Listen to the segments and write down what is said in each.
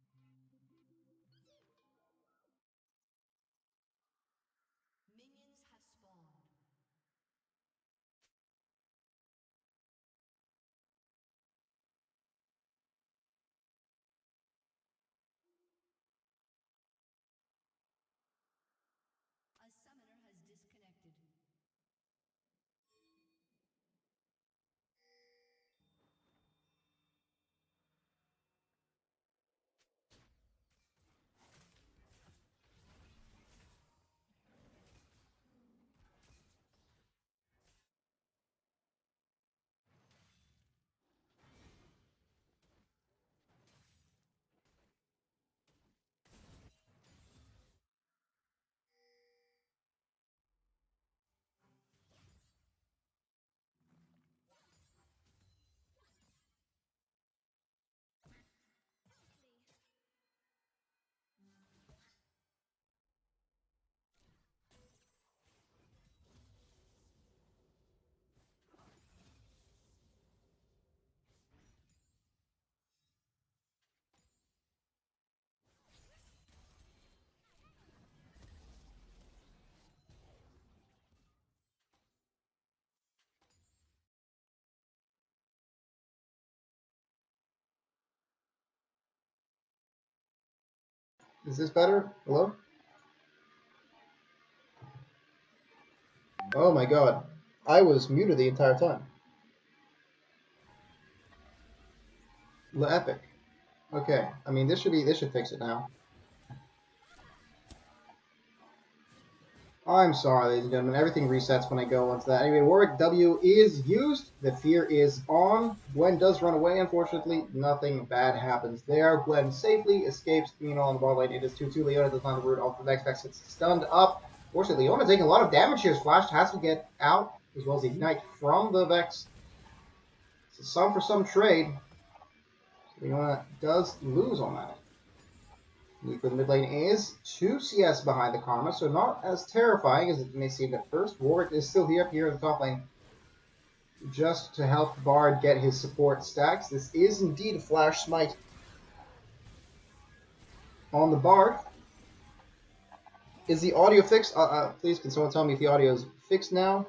seconds until minions spawn. Minions have spawned. A summoner has disconnected. Is this better? Hello? Oh my god. I was muted the entire time. Epic. Okay. I mean, this should fix it now. I'm sorry, ladies and gentlemen. Everything resets when I go into that. Anyway, Warwick W is used. The fear is on. Gwen does run away, unfortunately. Nothing bad happens there. Gwen safely escapes being on the ball lane. It is 2-2. Leona does not root off the Vex. Vex gets stunned up. Fortunately, Leona taking a lot of damage here. Flash has to get out, as well as Ignite from the Vex. It's a sum for some trade. Leona does lose on that. For the mid lane is 2 CS behind the Karma, so not as terrifying as it may seem at first. Warwick is still here in the top lane, just to help Bard get his support stacks. This is indeed a Flash Smite on the Bard. Is the audio fixed? Please, can someone tell me if the audio is fixed now?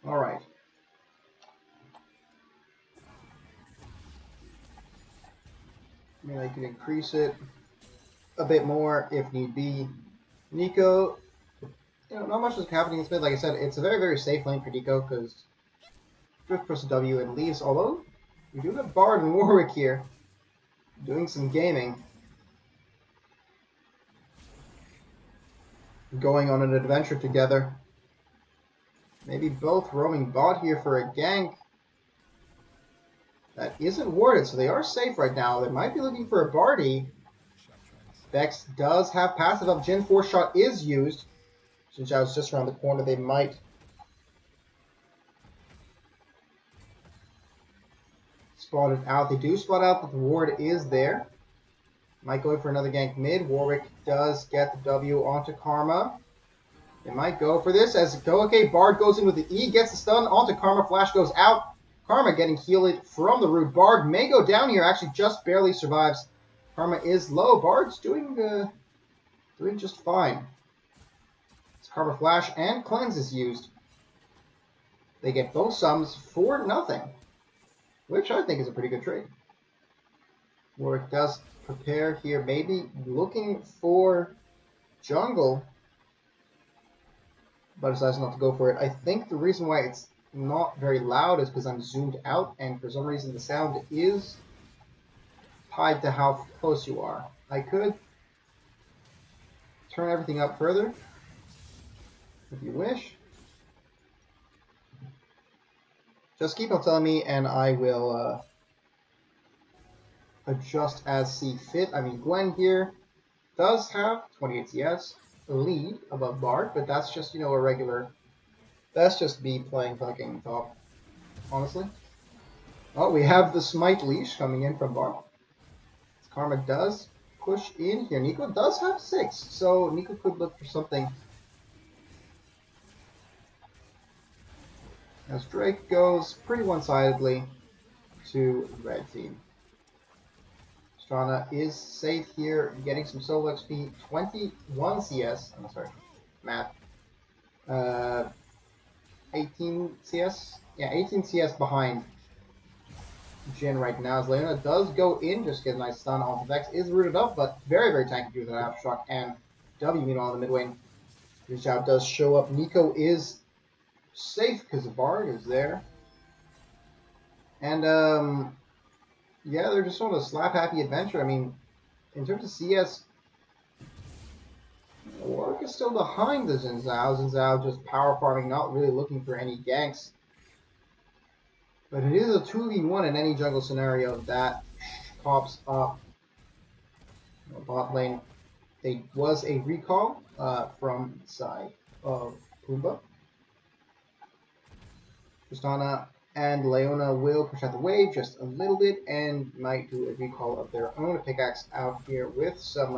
Alright. Maybe I can increase it a bit more if need be. Nico, not much is happening in this mid. Like I said, it's a very, very safe lane for Nico because Drift presses W and leaves. Although, we do have Bard and Warwick here doing some gaming. Going on an adventure together. Maybe both roaming bot here for a gank. That isn't warded, so they are safe right now. They might be looking for a Bardy. Vex does have passive up. Jin 4 shot is used. Since I was just around the corner, they might spot it out. They do spot out, but the ward is there. Might go in for another gank mid. Warwick does get the W onto Karma. They might go for this as okay, Bard goes in with the E, gets the stun onto Karma. Flash goes out. Karma getting healed from the root. Bard may go down here, actually just barely survives. Karma is low. Bard's doing just fine. It's Karma Flash and Cleanse is used. They get both sums for nothing, which I think is a pretty good trade. Warwick does prepare here, maybe looking for jungle, but decides not to go for it. I think the reason why it's not very loud is because I'm zoomed out, and for some reason the sound is tied to how close you are. I could turn everything up further if you wish. Just keep on telling me and I will adjust as see fit. I mean, Gwen here does have 28 CS lead above Bard, but that's just, you know, a regular. That's just me playing fucking top, honestly. Oh, we have the Smite Leash coming in from Bard. Karma does push in here. Nico does have 6, so Nico could look for something. As Drake goes pretty one-sidedly to red team. Strana is safe here, getting some solo XP, 21 CS. I'm sorry, math. 18 CS? Yeah, 18 CS behind Jin right now. As Leona does go in, just get a nice stun onto Vex. Is rooted up, but very, very tanky due to that Aftershock. And W, meanwhile, in the mid lane. Reach out does show up. Nico is safe because the Bard is there. And, yeah, they're just on a slap-happy adventure. I mean, in terms of CS, Warwick is still behind the Xin Zhao. Xin Zhao just power farming, not really looking for any ganks. But it is a 2v1 in any jungle scenario that pops up. Bot lane, there was a recall from the side of Pumba. Tristana and Leona will push out the wave just a little bit and might do a recall of their own. A pickaxe out here with some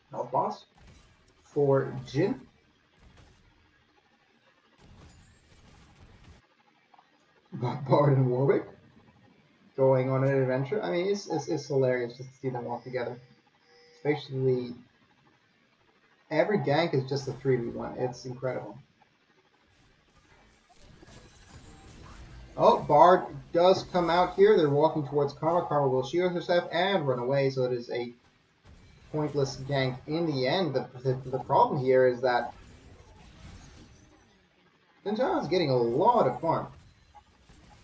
health boss for Jin. Bard and Warwick going on an adventure. I mean, it's hilarious just to see them walk together. Especially, every gank is just a 3v1. It's incredible. Oh, Bard does come out here. They're walking towards Karma. Karma will shield herself and run away, so it is a pointless gank in the end. The problem here is that Ninja is getting a lot of farm.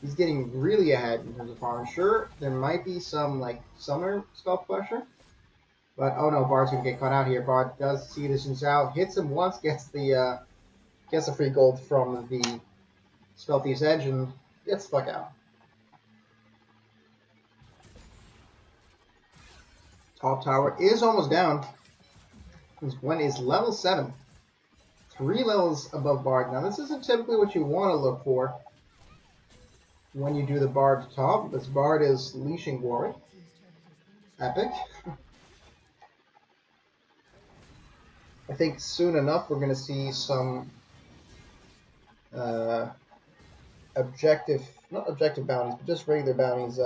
He's getting really ahead in terms of farm. Sure, there might be some like summer spell pressure, but oh no, Bard's gonna get caught out here. Bard does see this Xin Zhao, hits him once, gets the free gold from the Spell Thief's Edge, and gets the fuck out. Top tower is almost down. This Gwen is level 7. 3 levels above Bard. Now this isn't typically what you want to look for when you do the Bard top. This Bard is leashing Warwick. Epic. I think soon enough we're going to see some not objective bounties, but just regular bounties.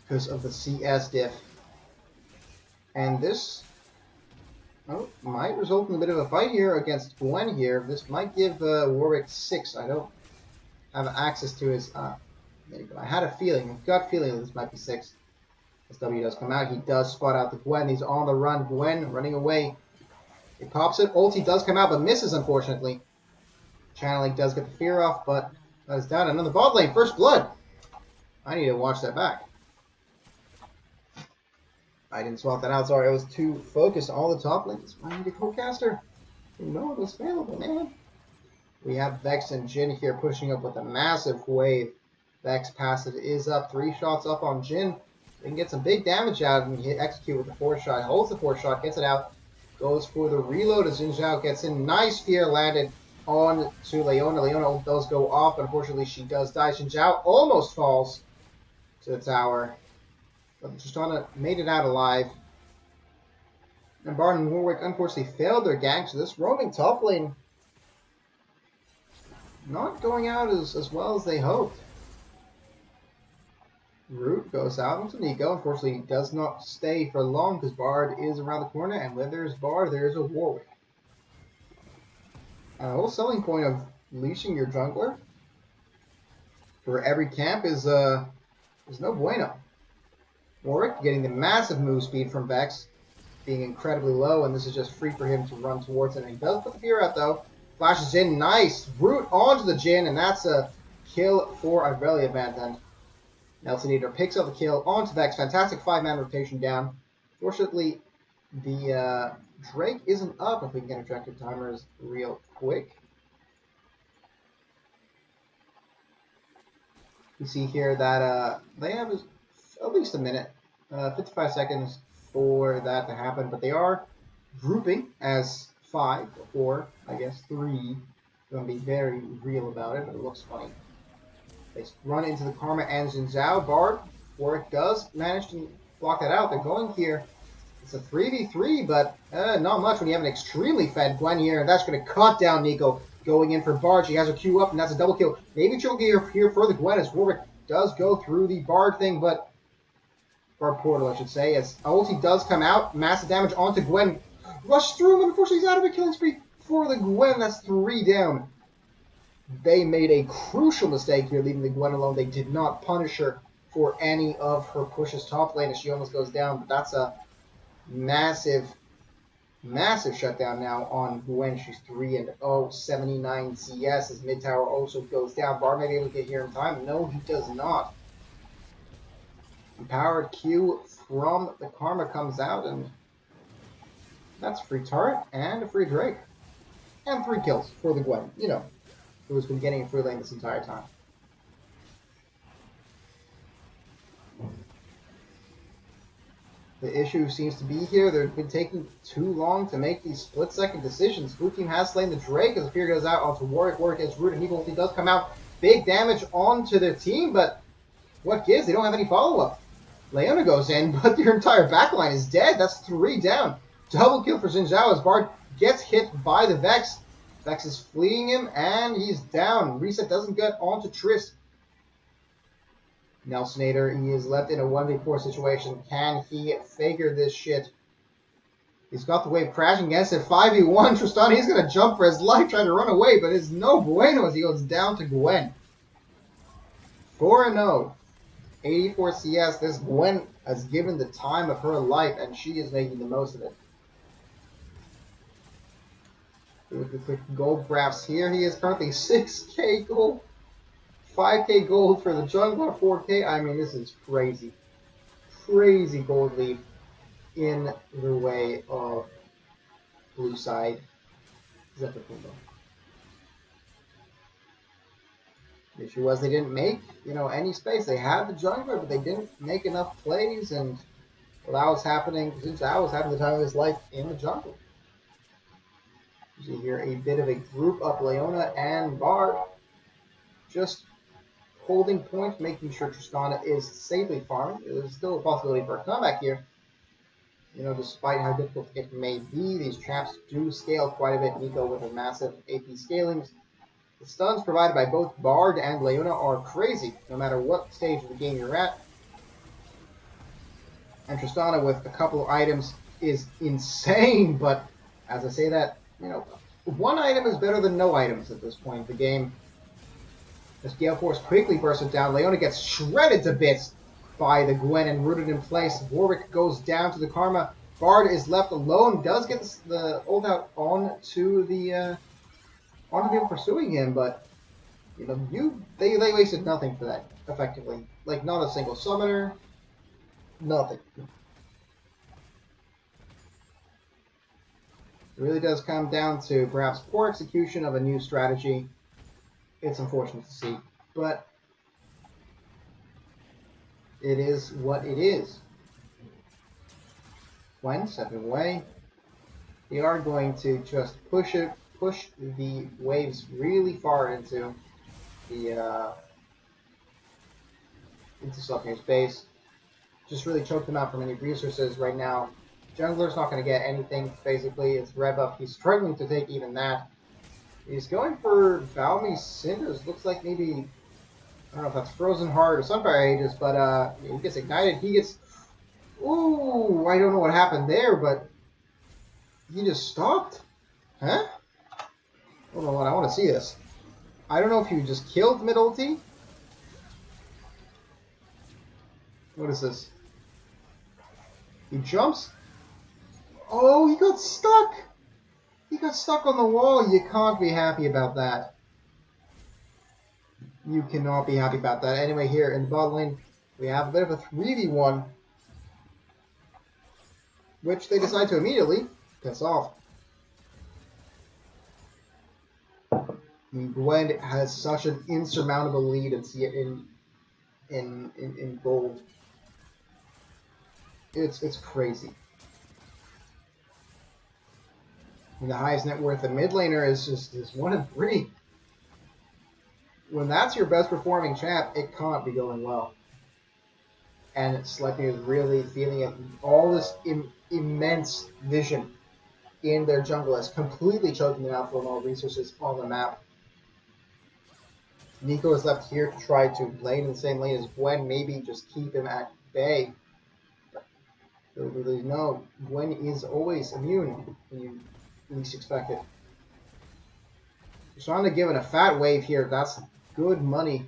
Because of the CS diff. And this might result in a bit of a fight here against Gwen here. This might give Warwick 6. I don't have access to his... there you go. I had a feeling, a gut feeling that this might be 6. As W does come out, he does spot out the Gwen. He's on the run. Gwen running away. He pops it. Ulti does come out, but misses, unfortunately. Channeling does get the fear off, but that is down. Another bot lane. First blood. I need to watch that back. I didn't swap that out. Sorry, I was too focused on the top lane. I need a co-caster. You know it was available, man. We have Vex and Jin here pushing up with a massive wave. Vex passive is up. 3 shots up on Jin. They can get some big damage out and execute with the 4th shot. Holds the 4th shot, gets it out. Goes for the reload as Xin Zhao gets in. Nice fear landed on to Leona. Leona does go off. Unfortunately, she does die. Xin Zhao almost falls to the tower. But Tristana made it out alive. And Bard and Warwick unfortunately failed their gank. So this roaming top lane not going out as well as they hoped. Root goes out into Nico. Unfortunately, he does not stay for long because Bard is around the corner. And where there's Bard, there's a Warwick. The whole selling point of leashing your jungler for every camp is no bueno. Warwick getting the massive move speed from Vex, being incredibly low, and this is just free for him to run towards it. And he does put the fear out though. Flashes in, nice root onto the Jin, and that's a kill for Irelia Vantan. Nelson Eater picks up the kill onto Vex. Fantastic 5-man rotation down. Fortunately, the Drake isn't up. If we can get objective timers real quick. You see here that they have at least a minute, 55 seconds for that to happen, but they are grouping as 5, 4, I guess 3. Going to be very real about it, but it looks funny. They run into the Karma and Jinzhao. Bard, Warwick does manage to block that out. They're going here. It's a 3v3, but not much when you have an extremely fed Gwen here, and that's going to cut down Nico. Going in for Bard. She has her Q up, and that's a double kill. Maybe she'll get here for the Gwen as Warwick does go through the Bard thing, but Bard portal, I should say, as ulti does come out. Massive damage onto Gwen. Rush through him, and unfortunately he's out of a killing spree for the Gwen. That's 3 down. They made a crucial mistake here, leaving the Gwen alone. They did not punish her for any of her pushes top lane as she almost goes down, but that's a massive shutdown now on Gwen. She's 3-0, 79 CS as mid tower also goes down. Bard may be able to get here in time. No, he does not. Empowered Q from the Karma comes out, and that's a free turret and a free Drake. And 3 kills for the Gwen, you know, who has been getting a free lane this entire time. The issue seems to be here, they've been taking too long to make these split-second decisions. Blue team has slain the Drake as the Fear goes out onto Warwick. Warwick gets rooted. He does come out. Big damage onto their team, but what gives? They don't have any follow-up. Leona goes in, but their entire backline is dead. That's 3 down. Double kill for Jinzhao as Bard gets hit by the Vex. Vex is fleeing him, and he's down. Reset doesn't get onto Triss. Nelsonator, he is left in a 1v4 situation. Can he figure this shit? He's got the wave crashing against it. 5v1, Tristan, he's going to jump for his life, trying to run away, but it's no bueno as he goes down to Gwen. 4-0. 84 CS. This Gwen has given the time of her life, and she is making the most of it. With the quick gold graphs here, he is currently 6k gold. 5k gold for the jungler, 4k. I mean, this is crazy. Crazy gold lead in the way of blue side Zephyr Pumba. The issue was they didn't make, any space. They had the jungler, but they didn't make enough plays, and well, that was happening. Zhao was having the time of his life in the jungle. You see here a bit of a group up. Leona and Bard just holding point, making sure Tristana is safely farming. There's still a possibility for a comeback here. Despite how difficult it may be, these traps do scale quite a bit. Nico with a massive AP scalings. The stuns provided by both Bard and Leona are crazy, no matter what stage of the game you're at. And Tristana with a couple of items is insane, but as I say that, one item is better than no items at this point in the game. As Gale Force quickly bursts it down, Leona gets shredded to bits by the Gwen and rooted in place. Warwick goes down to the Karma. Bard is left alone, does get the ult out onto the people pursuing him, but they wasted nothing for that, effectively. Like, not a single summoner, nothing. It really does come down to perhaps poor execution of a new strategy. It's unfortunate to see, but it is what it is. Gwen stepping away. They are going to just push the waves really far into the into Sleipnir's base. Just really choke them out from any resources right now. Jungler's not going to get anything, basically. It's rev up. He's struggling to take even that. He's going for Valmy's Cinders. Looks like maybe, I don't know if that's Frozen Heart or Sunfire Aegis, but he gets ignited. He gets, ooh, I don't know what happened there, but he just stopped. Huh? Hold on, I want to see this. I don't know if he just killed mid-ulti. What is this? He jumps. Oh, he got stuck! He got stuck on the wall. You can't be happy about that. You cannot be happy about that. Anyway, here in the bot lane, we have a bit of a 3v1, which they decide to immediately piss off. Gwen has such an insurmountable lead in in gold. It's crazy. And the highest net worth of mid laner is 1-3. When that's your best performing champ, it can't be going well. And Sleipnir is really feeling it. All this immense vision in their jungle is completely choking them out from all resources on the map. Nico is left here to try to lane in the same lane as Gwen, maybe just keep him at bay. But really no, Gwen is always immune when you least expect it. Tristana given a fat wave here, that's good money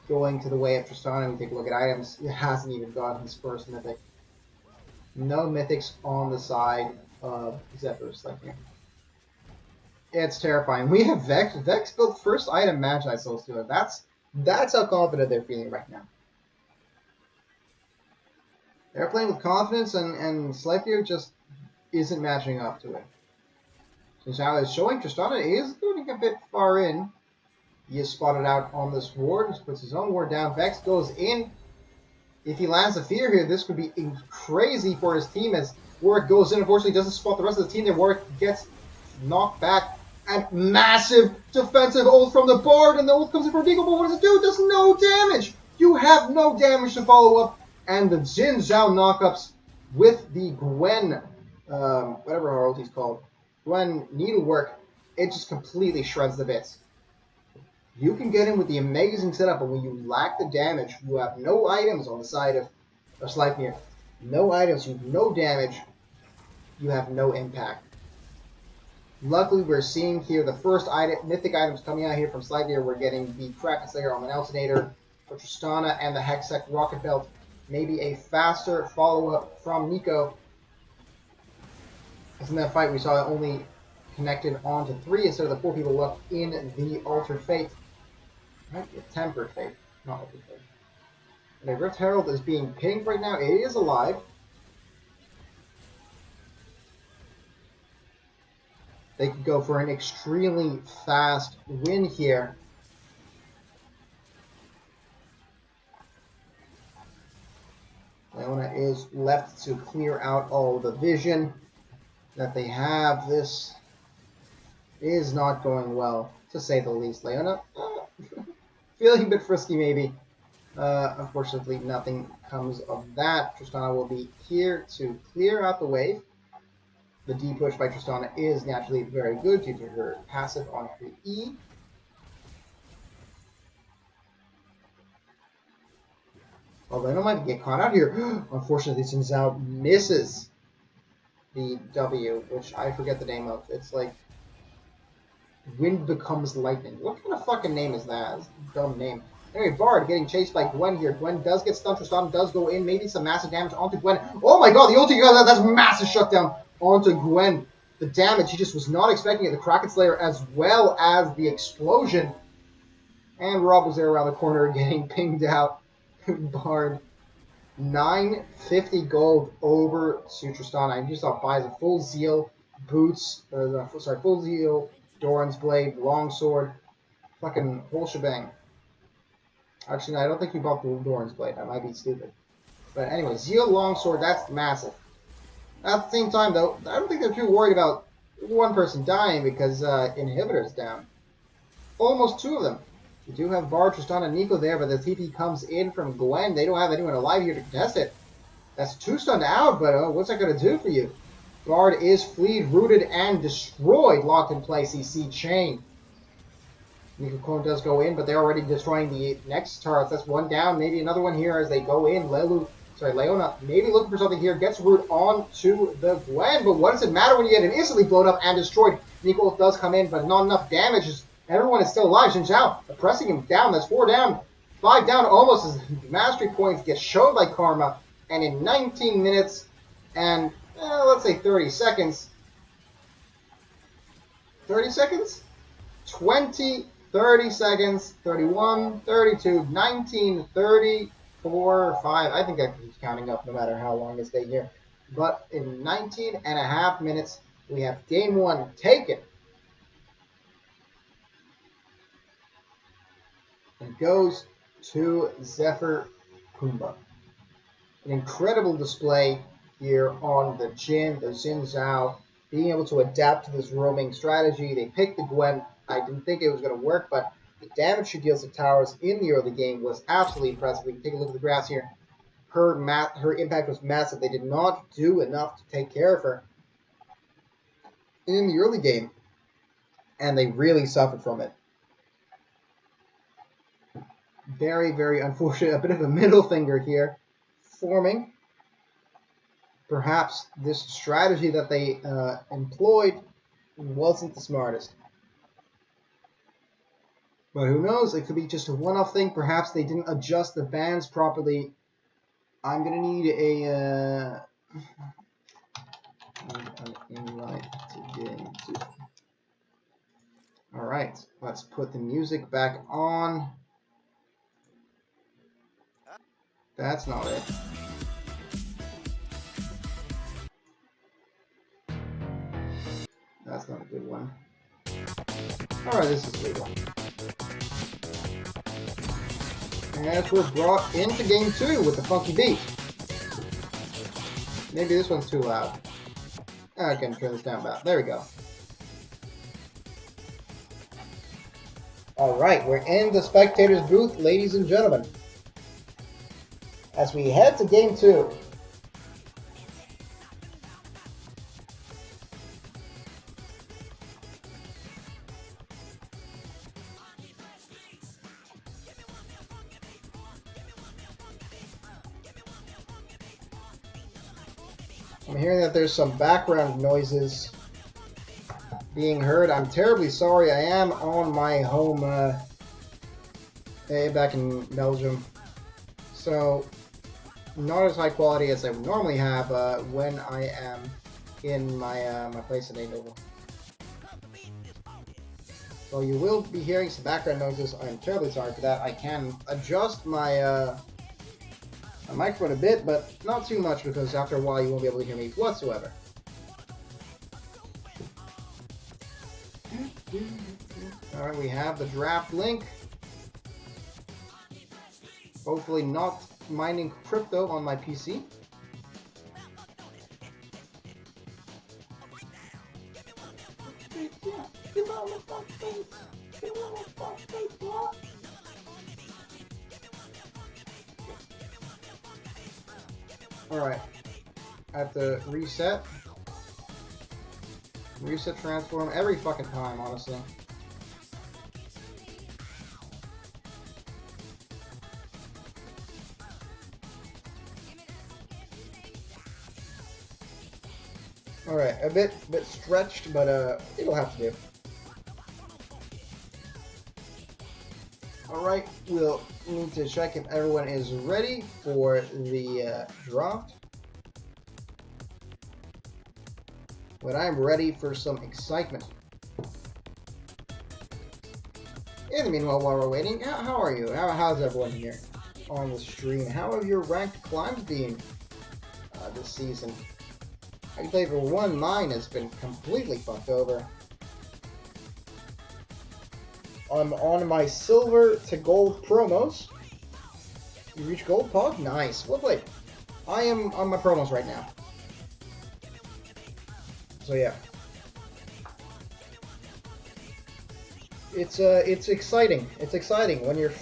going to the way of Tristana. We take a look at items, it hasn't even gotten his first mythic. No mythics on the side of Zephyr Sleipnir. It's terrifying. We have Vex. Vex built first item match I saw to it. That's how confident they're feeling right now. They're playing with confidence, and Sleipnir just isn't matching up to it. So now it's showing Tristana is getting a bit far in. He is spotted out on this ward. He puts his own ward down. Vex goes in. If he lands a fear here, this could be crazy for his team as Warwick goes in. Unfortunately, doesn't spot the rest of the team. Then Warwick gets knocked back. And massive defensive ult from the Bard. And the ult comes in for Deagle. But what does it do? It does no damage. You have no damage to follow up. And the Jin Zhao knockups with the Gwen, whatever her ulti's called, Gwen Needlework, it just completely shreds the bits. You can get in with the amazing setup, but when you lack the damage, you have no items on the side of Sleipnir. No items, you have no damage, you have no impact. Luckily, we're seeing here the first mythic items coming out here from Sleipnir. We're getting the Kraken Slayer on the Nelsonator for Tristana and the Hextech Rocket Belt. Maybe a faster follow-up from Nico. As in that fight, we saw it only connected onto 3 instead of the 4 people left in the Altered Fate. Right? The Tempered Fate, not Altered Fate. And the Rift Herald is being pinged right now. It is alive. They could go for an extremely fast win here. Leona is left to clear out all the vision that they have. This is not going well, to say the least. Leona, feeling a bit frisky maybe. Unfortunately, nothing comes of that. Tristana will be here to clear out the wave. The D push by Tristana is naturally very good due to her passive on her E. Leona might get caught out here. Unfortunately, Jin Zhao misses the W, which I forget the name of. It's like Wind Becomes Lightning. What kind of fucking name is that? That's a dumb name. Anyway, Bard getting chased by Gwen here. Gwen does get stunned. Tristana does go in. Maybe some massive damage onto Gwen. Oh my god, the ulti, that's massive shutdown onto Gwen. The damage, he just was not expecting it. The Kraken Slayer as well as the explosion. And Rob was there around the corner getting pinged out. Bard. 950 gold over to Tristana. And you saw buys a full Zeal boots, full Zeal, Doran's Blade, Longsword, fucking whole shebang. Actually, no, I don't think he bought the Doran's Blade. That might be stupid. But anyway, Zeal Longsword, that's massive. At the same time, though, I don't think they're too worried about one person dying because Inhibitor's down. Almost 2 of them. You do have Bard, Tristana, and Nico there, but the TP comes in from Gwen. They don't have anyone alive here to contest it. That's 2 stunned out, but what's that going to do for you? Bard is fleed, rooted, and destroyed. Locked in place, CC chain. Nico Clone does go in, but they're already destroying the next turrets. That's 1 down, maybe another one here as they go in. Leona maybe looking for something here. Gets root on to the Gwen, but what does it matter when you get it instantly blown up and destroyed? Nico does come in, but not enough damage. Everyone is still alive. Jin Zhao pressing him down. That's 4 down. 5 down almost as mastery points get shown by Karma. And in 19 minutes and, let's say 30 seconds. 30 seconds? 20, 30 seconds, 31, 32, 19, 30, 4, 5. I think I can keep counting up no matter how long I stay here. But in 19 and a half minutes, we have game 1 taken. And goes to Zephyr Pumba. An incredible display here on the Jhin, the Xin Zhao, being able to adapt to this roaming strategy. They picked the Gwen. I didn't think it was going to work, but the damage she deals to towers in the early game was absolutely impressive. We can take a look at the graphs here. Her impact was massive. They did not do enough to take care of her in the early game, and they really suffered from it. Very, very unfortunate. A bit of a middle finger here forming. Perhaps this strategy that they employed wasn't the smartest. But who knows? It could be just a one-off thing. Perhaps they didn't adjust the bands properly. I'm going to need an invite to game 2. Alright, let's put the music back on. That's not it. That's not a good one. Alright, this is legal. And we're brought into game 2 with the funky beat. Maybe this one's too loud. I can turn this down about. There we go. Alright, we're in the spectators booth, ladies and gentlemen. As we head to game 2. I'm hearing that there's some background noises being heard. I'm terribly sorry. I am on my home back in Belgium, so not as high quality as I would normally have when I am in my my place in Eindhoven. So you will be hearing some background noises. I'm terribly sorry for that. I can adjust my my microphone a bit, but not too much, because after a while you won't be able to hear me whatsoever. Alright, we have the draft link. Hopefully not mining crypto on my PC. Alright, I have to reset transform every fucking time, honestly. Alright, a bit stretched, but it'll have to do. Alright, we'll need to check if everyone is ready for the draft. But I'm ready for some excitement. In the meanwhile, while we're waiting, how are you? How's everyone here on the stream? How have your ranked climbs been this season? I can tell you for one, mine has been completely fucked over. I'm on my silver to gold promos. You reach gold, Pog? Nice. Well played. I am on my promos right now. So yeah. It's exciting. It's exciting when your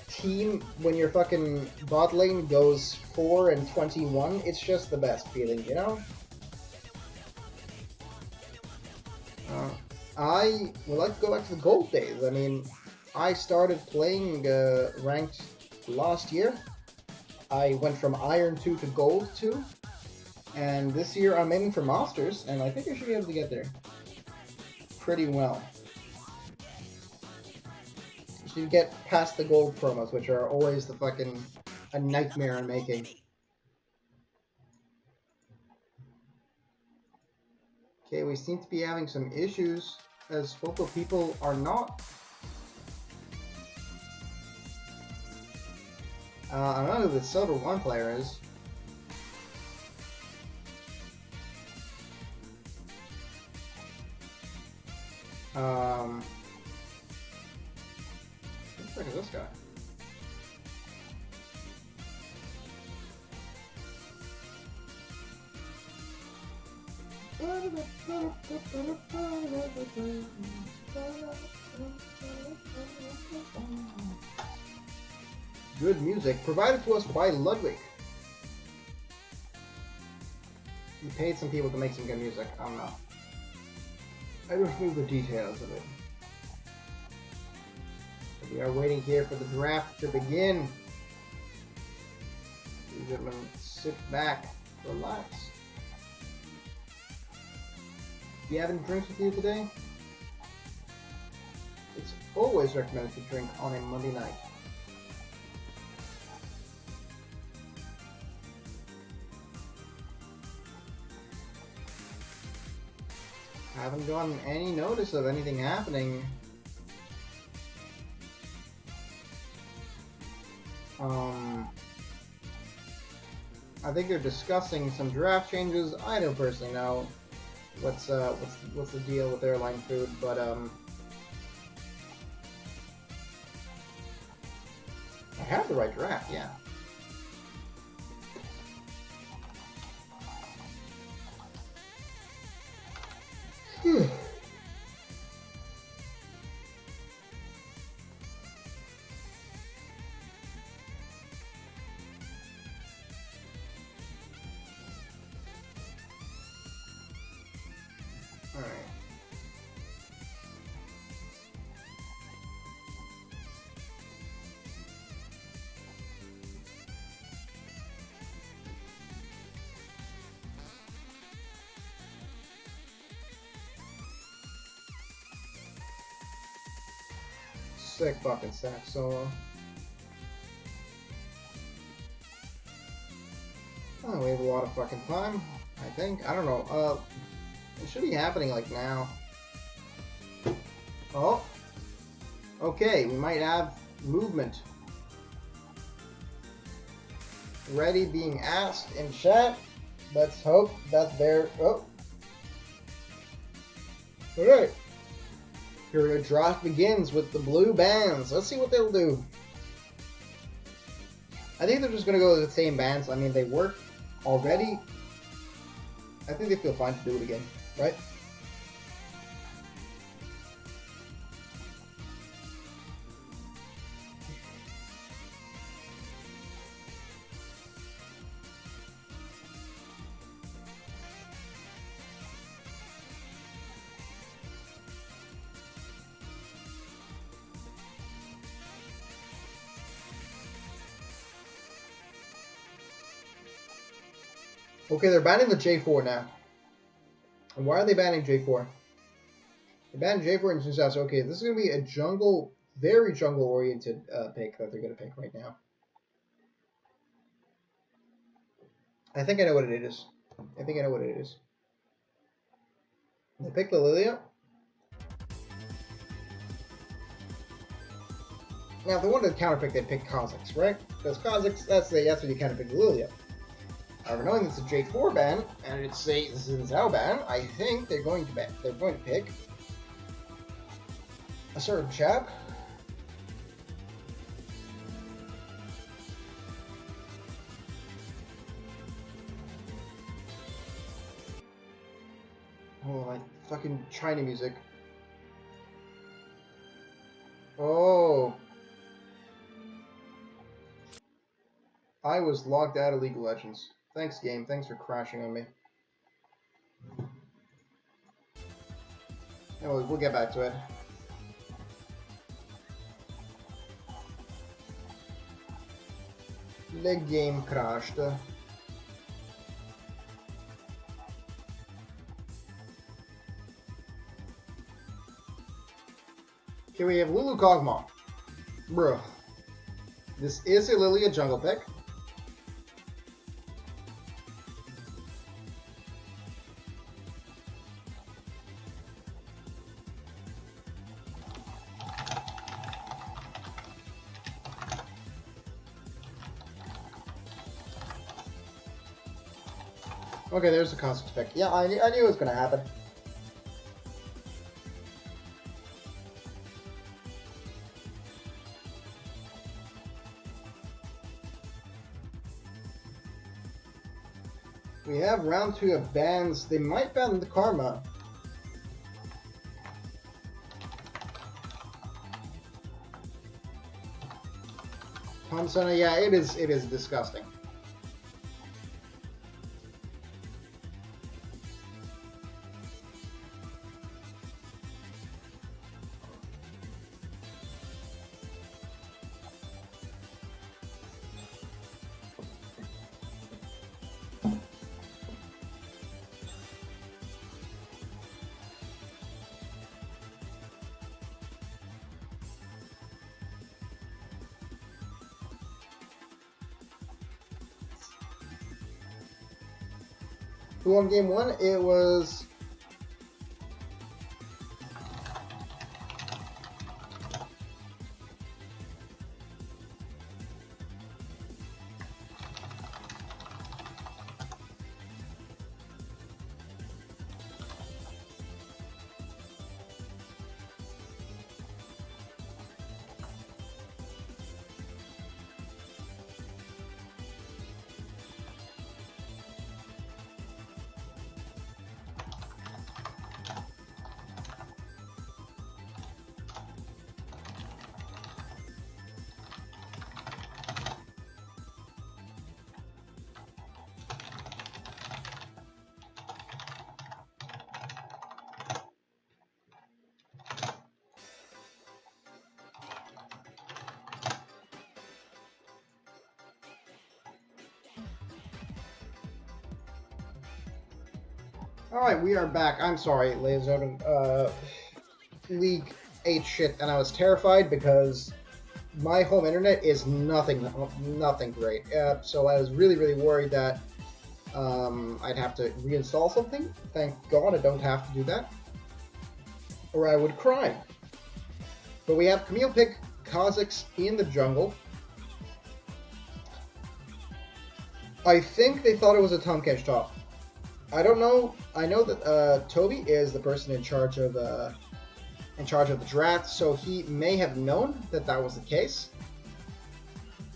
team, when your fucking bot lane goes 4-21. It's just the best feeling, you know? I would like to go back to the gold days. I mean, I started playing ranked last year. I went from Iron 2 to Gold 2. And this year I'm aiming for Masters, and I think I should be able to get there pretty well. Just need to get past the gold promos, which are always the fucking a nightmare in making. Okay, we seem to be having some issues, as local people are not. I don't know who the Silver 1 player is. What the fuck is this guy? Good music provided to us by Ludwig. He paid some people to make some good music. I don't know. I don't know the details of it. We are waiting here for the draft to begin. You gentlemen, sit back, relax. Do you have any drinks with you today? It's always recommended to drink on a Monday night. I haven't gotten any notice of anything happening. I think they're discussing some draft changes. I don't personally know what's the deal with airline food, but I have the right draft, yeah. Alright. Sick fucking sax solo. Oh, we have a lot of fucking time, I think. I don't know. It should be happening like now. Oh. Okay, we might have movement. Ready being asked in chat. Let's hope that they're... Oh. Alright. Here your draft begins with the blue bands. Let's see what they'll do. I think they're just going to go with the same bands. I mean, they work already. I think they feel fine to do it again, right? Okay, they're banning the J4 now. And why are they banning J4? They banned J4 and Success. Okay, this is going to be a jungle, very jungle-oriented pick that they're going to pick right now. I think I know what it is. I think I know what it is. They picked the Lilia. Now, if they wanted to counterpick, they'd pick Kha'Zix, right? Because Kha'Zix, that's when you counterpick the Lilia. However, knowing it's a J4 ban, and it's this is a Zhao ban, I think they're going to pick a certain chap. Oh, my fucking China music. Oh. I was locked out of League of Legends. Thanks, game. Thanks for crashing on me. Anyway, we'll get back to it. The game crashed. Okay, we have Lulu Kog'Maw. Bro. This is a Lilia jungle pick. Okay, there's the Kha'Zix pick. Yeah, I knew it was going to happen. We have round 2 of bans. They might ban the Karma. Hansana, yeah, it is disgusting. Who won game 1? It was... Alright, we are back. I'm sorry, ladies and gentlemen. League ate shit, and I was terrified because my home internet is nothing great. So I was really worried that I'd have to reinstall something. Thank God I don't have to do that, or I would cry. But we have Camille pick Kazakhs in the jungle. I think they thought it was a Tomkesh top. I don't know. I know that Toby is the person in charge of the draft, so he may have known that that was the case.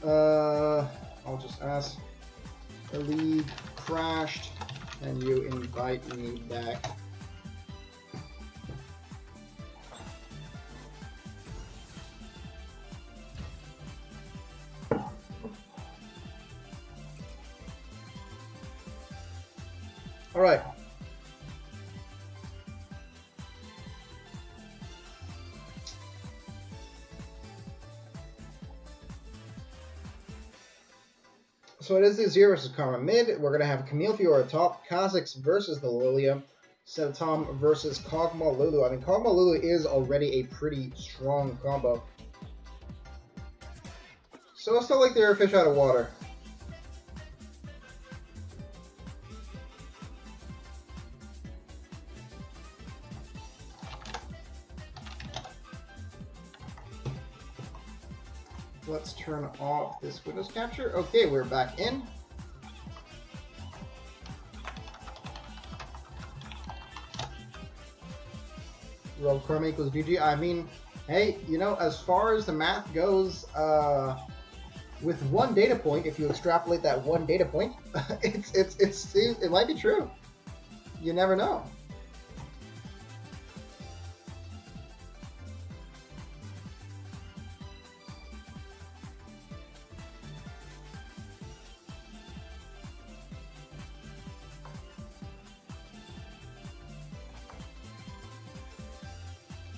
I'll just ask. The league crashed, and you invite me back. All right. So it is the 0 versus Karma mid. We're going to have Camille Fiora top, Kazakhs versus the Lilia, Setom versus Kog'Maw Lulu. I mean, Kog'Maw Lulu is already a pretty strong combo. So it's not like they're a fish out of water. Let's turn off this Windows capture. Okay, we're back in. Roll Chrome equals VG. I mean, hey, you know, as far as the math goes, with one data point, if you extrapolate that one data point, it might be true. You never know.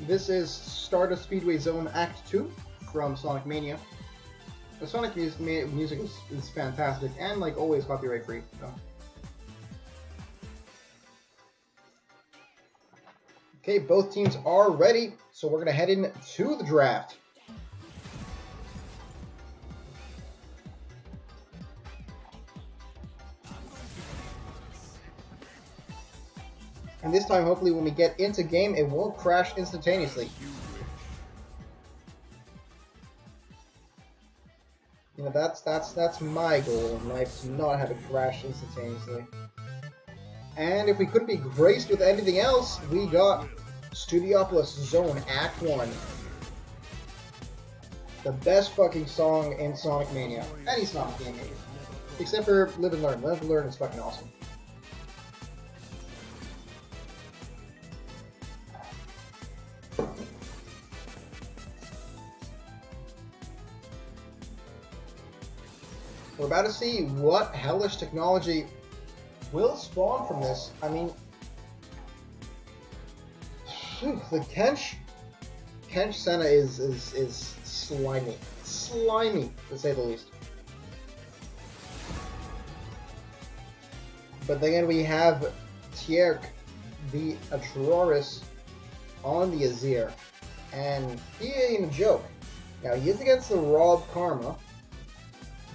This is Stardust Speedway Zone Act 2 from Sonic Mania. The Sonic music is fantastic and, like always, copyright free. So. Okay, both teams are ready, so we're going to head into the draft. And this time, hopefully, when we get into game, it won't crash instantaneously. You know, that's my goal in life, to not have it crash instantaneously. And if we couldn't be graced with anything else, we got Studiopolis Zone Act 1. The best fucking song in Sonic Mania. Any Sonic game, maybe. Except for Live and Learn. Live and Learn is fucking awesome. We're about to see what hellish technology will spawn from this. I mean, the Kench Senna is slimy. Slimy, to say the least. But then again, we have Tierk, the Atroris, on the Azir. And he ain't a joke. Now, he is against the Rob Karma,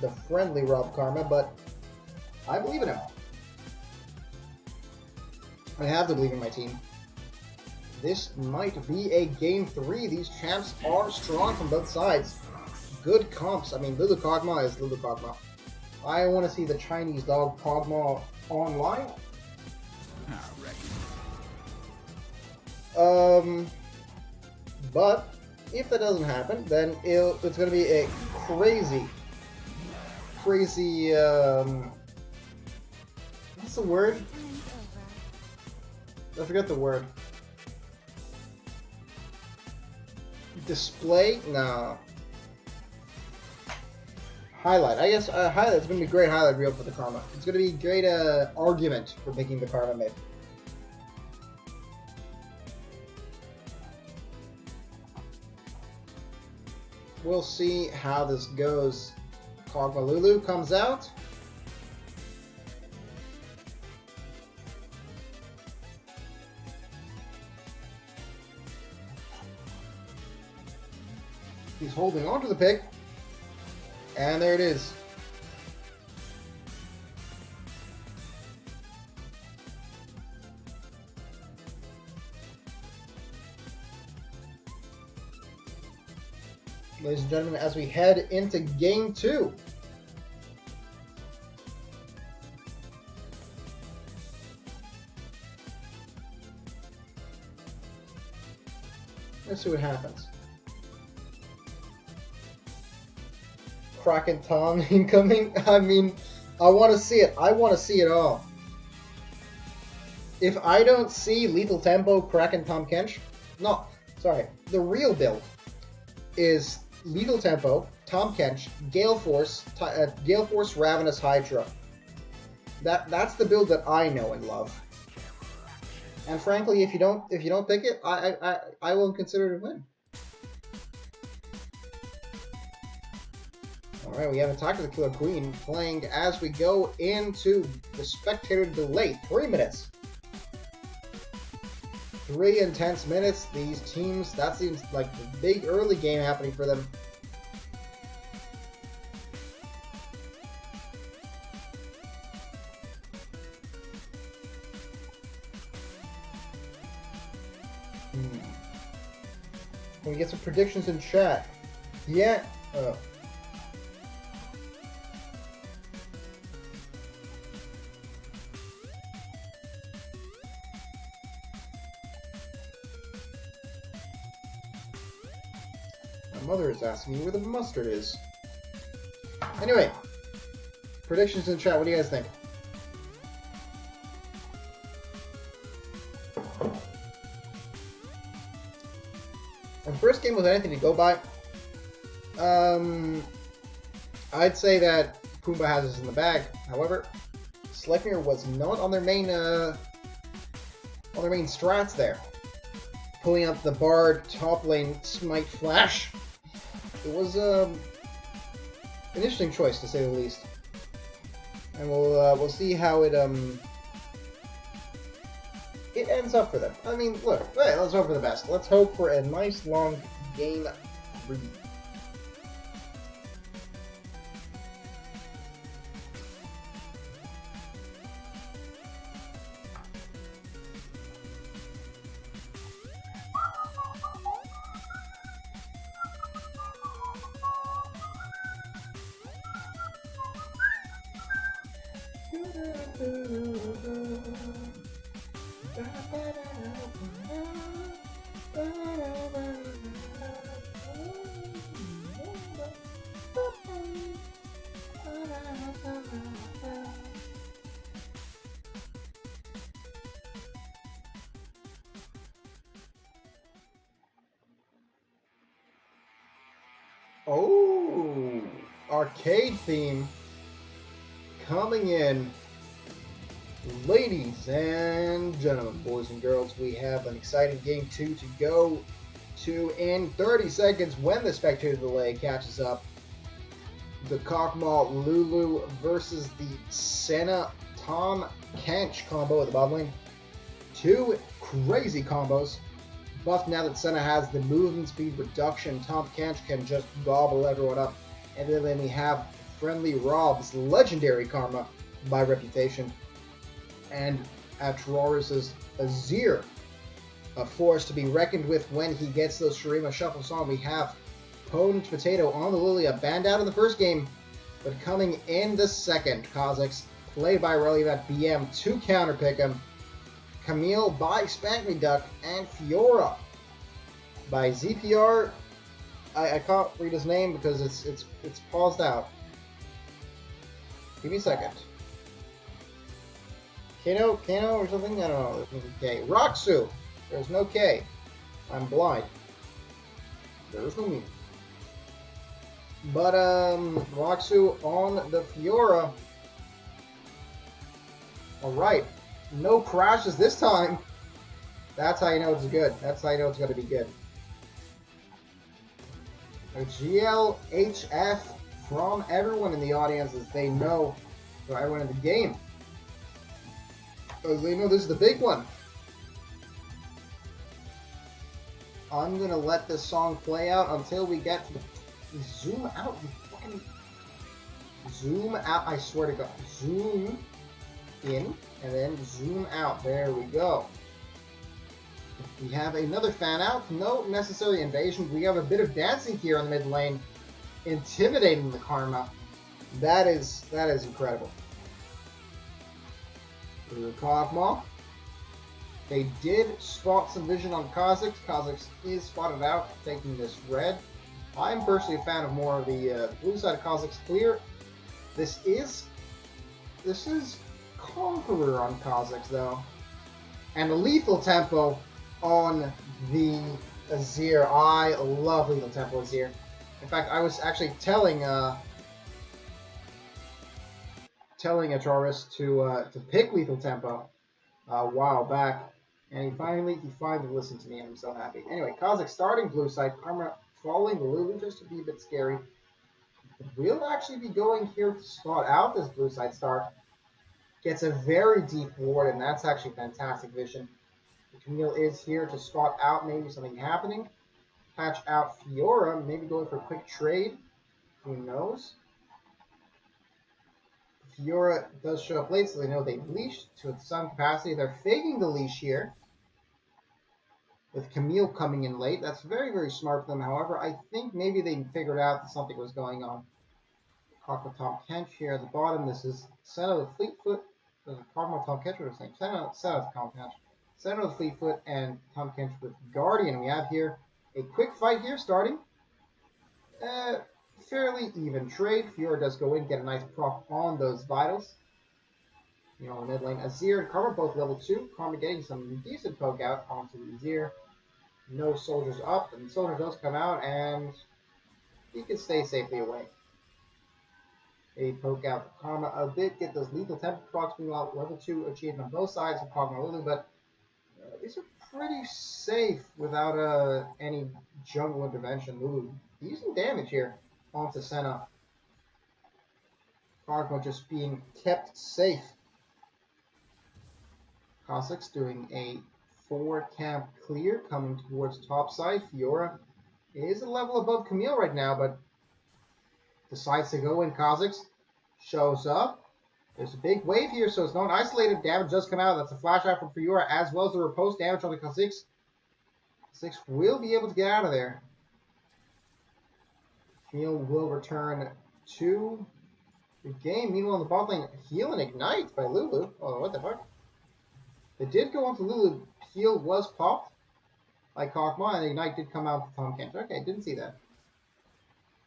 the friendly Rob Karma, but I believe in him. I have to believe in my team. This might be a game 3. These champs are strong from both sides. Good comps. I mean, Lulu Kog'Maw is Lulu Kog'Maw. I want to see the Chinese dog Kog'Maw online. But if that doesn't happen, then it's going to be a crazy, what's the word? I forget the word. Display? No. Highlight. I guess highlight. It's going to be a great highlight reel for the Karma. It's going to be a great argument for picking the Karma mid. We'll see how this goes. Kog'Maw Lulu comes out. He's holding on to the pick. And there it is. Ladies and gentlemen, as we head into game 2. Let's see what happens. Kraken Tom incoming. I mean, I want to see it. I want to see it all. If I don't see Lethal Tempo, Kraken Tom Kench, no, sorry. The real build is Lethal Tempo, Tom Kench, Gale Force, Ravenous Hydra. That's the build that I know and love. And frankly, if you don't pick it, I won't consider it a win. Alright, we have Attack of the Killer Queen playing as we go into the spectator delay. 3 minutes. 3 intense minutes. These teams, that seems like the big early game happening for them. Can we get some predictions in chat? Yeah. My mother is asking me where the mustard is. Anyway, predictions in chat. What do you guys think? And first game with anything to go by, I'd say that Pumba has us in the bag. However, Sleipnir was not on their main strats there. Pulling up the Bard top lane Smite Flash. It was an interesting choice to say the least. And we'll see how it ends up for them. I mean, look, hey, let's hope for the best. Let's hope for a nice long game 3. Oh, arcade theme. coming in. Ladies and gentlemen, boys and girls, we have an exciting game 2 to go to in 30 seconds when the spectator delay catches up. The Cockmaw Lulu versus the Senna Tom Kench combo at the bottom lane. Two crazy combos. Buffed now that Senna has the movement speed reduction, Tom Kench can just gobble everyone up. And then we have Friendly Rob's legendary karma by reputation. And Atroris's Azir, a force to be reckoned with when he gets those Shurima shuffles on. We have Potent Potato on the Lilia, banned out in the first game, but coming in the second. Kha'Zix, played by Reliant at BM to counterpick him. Camille by Spank Me Duck, and Fiora by ZPR. I can't read his name because it's paused out. Give me a second. Kano or something? I don't know. There's no K. Roxu. There's no K. I'm blind. There's no me. But Roxu on the Fiora. Alright. No crashes this time. That's how you know it's good. That's how you know it's going to be good. A GLHF from everyone in the audience, as they know, so everyone in the game, as they know this is the big one. I'm going to let this song play out until we get to the... Zoom out, you fucking... Zoom out, I swear to God. Zoom in, and then zoom out. There we go. We have another fan out. No necessary invasion. We have a bit of dancing here on the mid lane, intimidating the Karma. That is incredible. The Cockmaw. They did spot some vision on Kha'Zix. Kha'Zix is spotted out, taking this red. I'm personally a fan of more of the blue side of Kha'Zix clear. This is Conqueror on Kha'Zix though, and a lethal tempo on the Azir. I love lethal tempo Azir. In fact, I was actually telling Atroris to pick lethal tempo a while back, and he finally listened to me, and I'm so happy. Anyway, Kha'Zix starting blue side, Karma following the Lulu just to be a bit scary. We'll actually be going here to spot out this blue side start. Gets a very deep ward, and that's actually fantastic vision. Camille is here to spot out maybe something happening. Patch out Fiora, maybe going for a quick trade. Who knows? Fiora does show up late, so they know they leashed to some capacity. They're faking the leash here, with Camille coming in late. That's very, very smart for them. However, I think maybe they figured out that something was going on. Cockmaw Tom Kench here at the bottom. This is Senna the Fleetfoot. Cockmaw Tom Kench with his name. Senna Tom Kench. Senna the Fleetfoot and Tom Kench with Guardian. We have here a quick fight here starting. Fairly even trade. Fiora does go in, get a nice proc on those vitals. You know, mid lane. Azir and Karma both level 2. Karma getting some decent poke out onto Azir. No soldiers up, and the soldier does come out, and he can stay safely away. They poke out Karma a bit, get those lethal tempo procs, meanwhile level 2 achieved on both sides of Cockmaw Lulu, but these are pretty safe without any jungle intervention. Lulu decent damage here onto Senna. Cockmaw just being kept safe. Kha'Zix doing a 4-camp clear, coming towards top side. Fiora is a level above Camille right now, but decides to go in. Kha'Zix shows up. There's a big wave here, so it's not isolated. Damage does come out. That's a flash out from Fiora, as well as the riposte damage on the Kha'Zix. Kha'Zix will be able to get out of there. Camille will return to the game. Meanwhile, on the bot lane, heal and ignite by Lulu. Oh, what the fuck? They did go onto Lulu. Heal was popped by Cockmaw, and the ignite did come out to Tom Kench. Okay, didn't see that.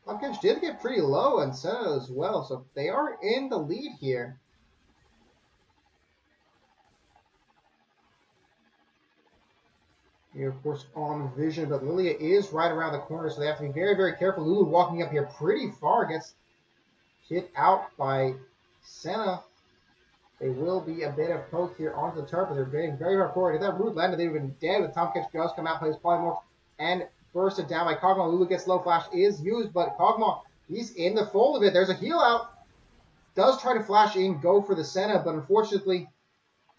Tom Kench did get pretty low, and Senna as well, so they are in the lead here. Here, of course, on vision, but Lilia is right around the corner, so they have to be very, very careful. Lulu walking up here pretty far, gets hit out by Senna, they will be a bit of poke here onto the turf, but they're getting very hard forward. If that root landed, they would have been dead. With Tom Catch does come out, plays Polymorph, and bursted down by Kog'Maw. Lulu gets low flash, is used, but Kog'Maw, he's in the fold of it. There's a heal out. Does try to flash in, go for the Senna, but unfortunately,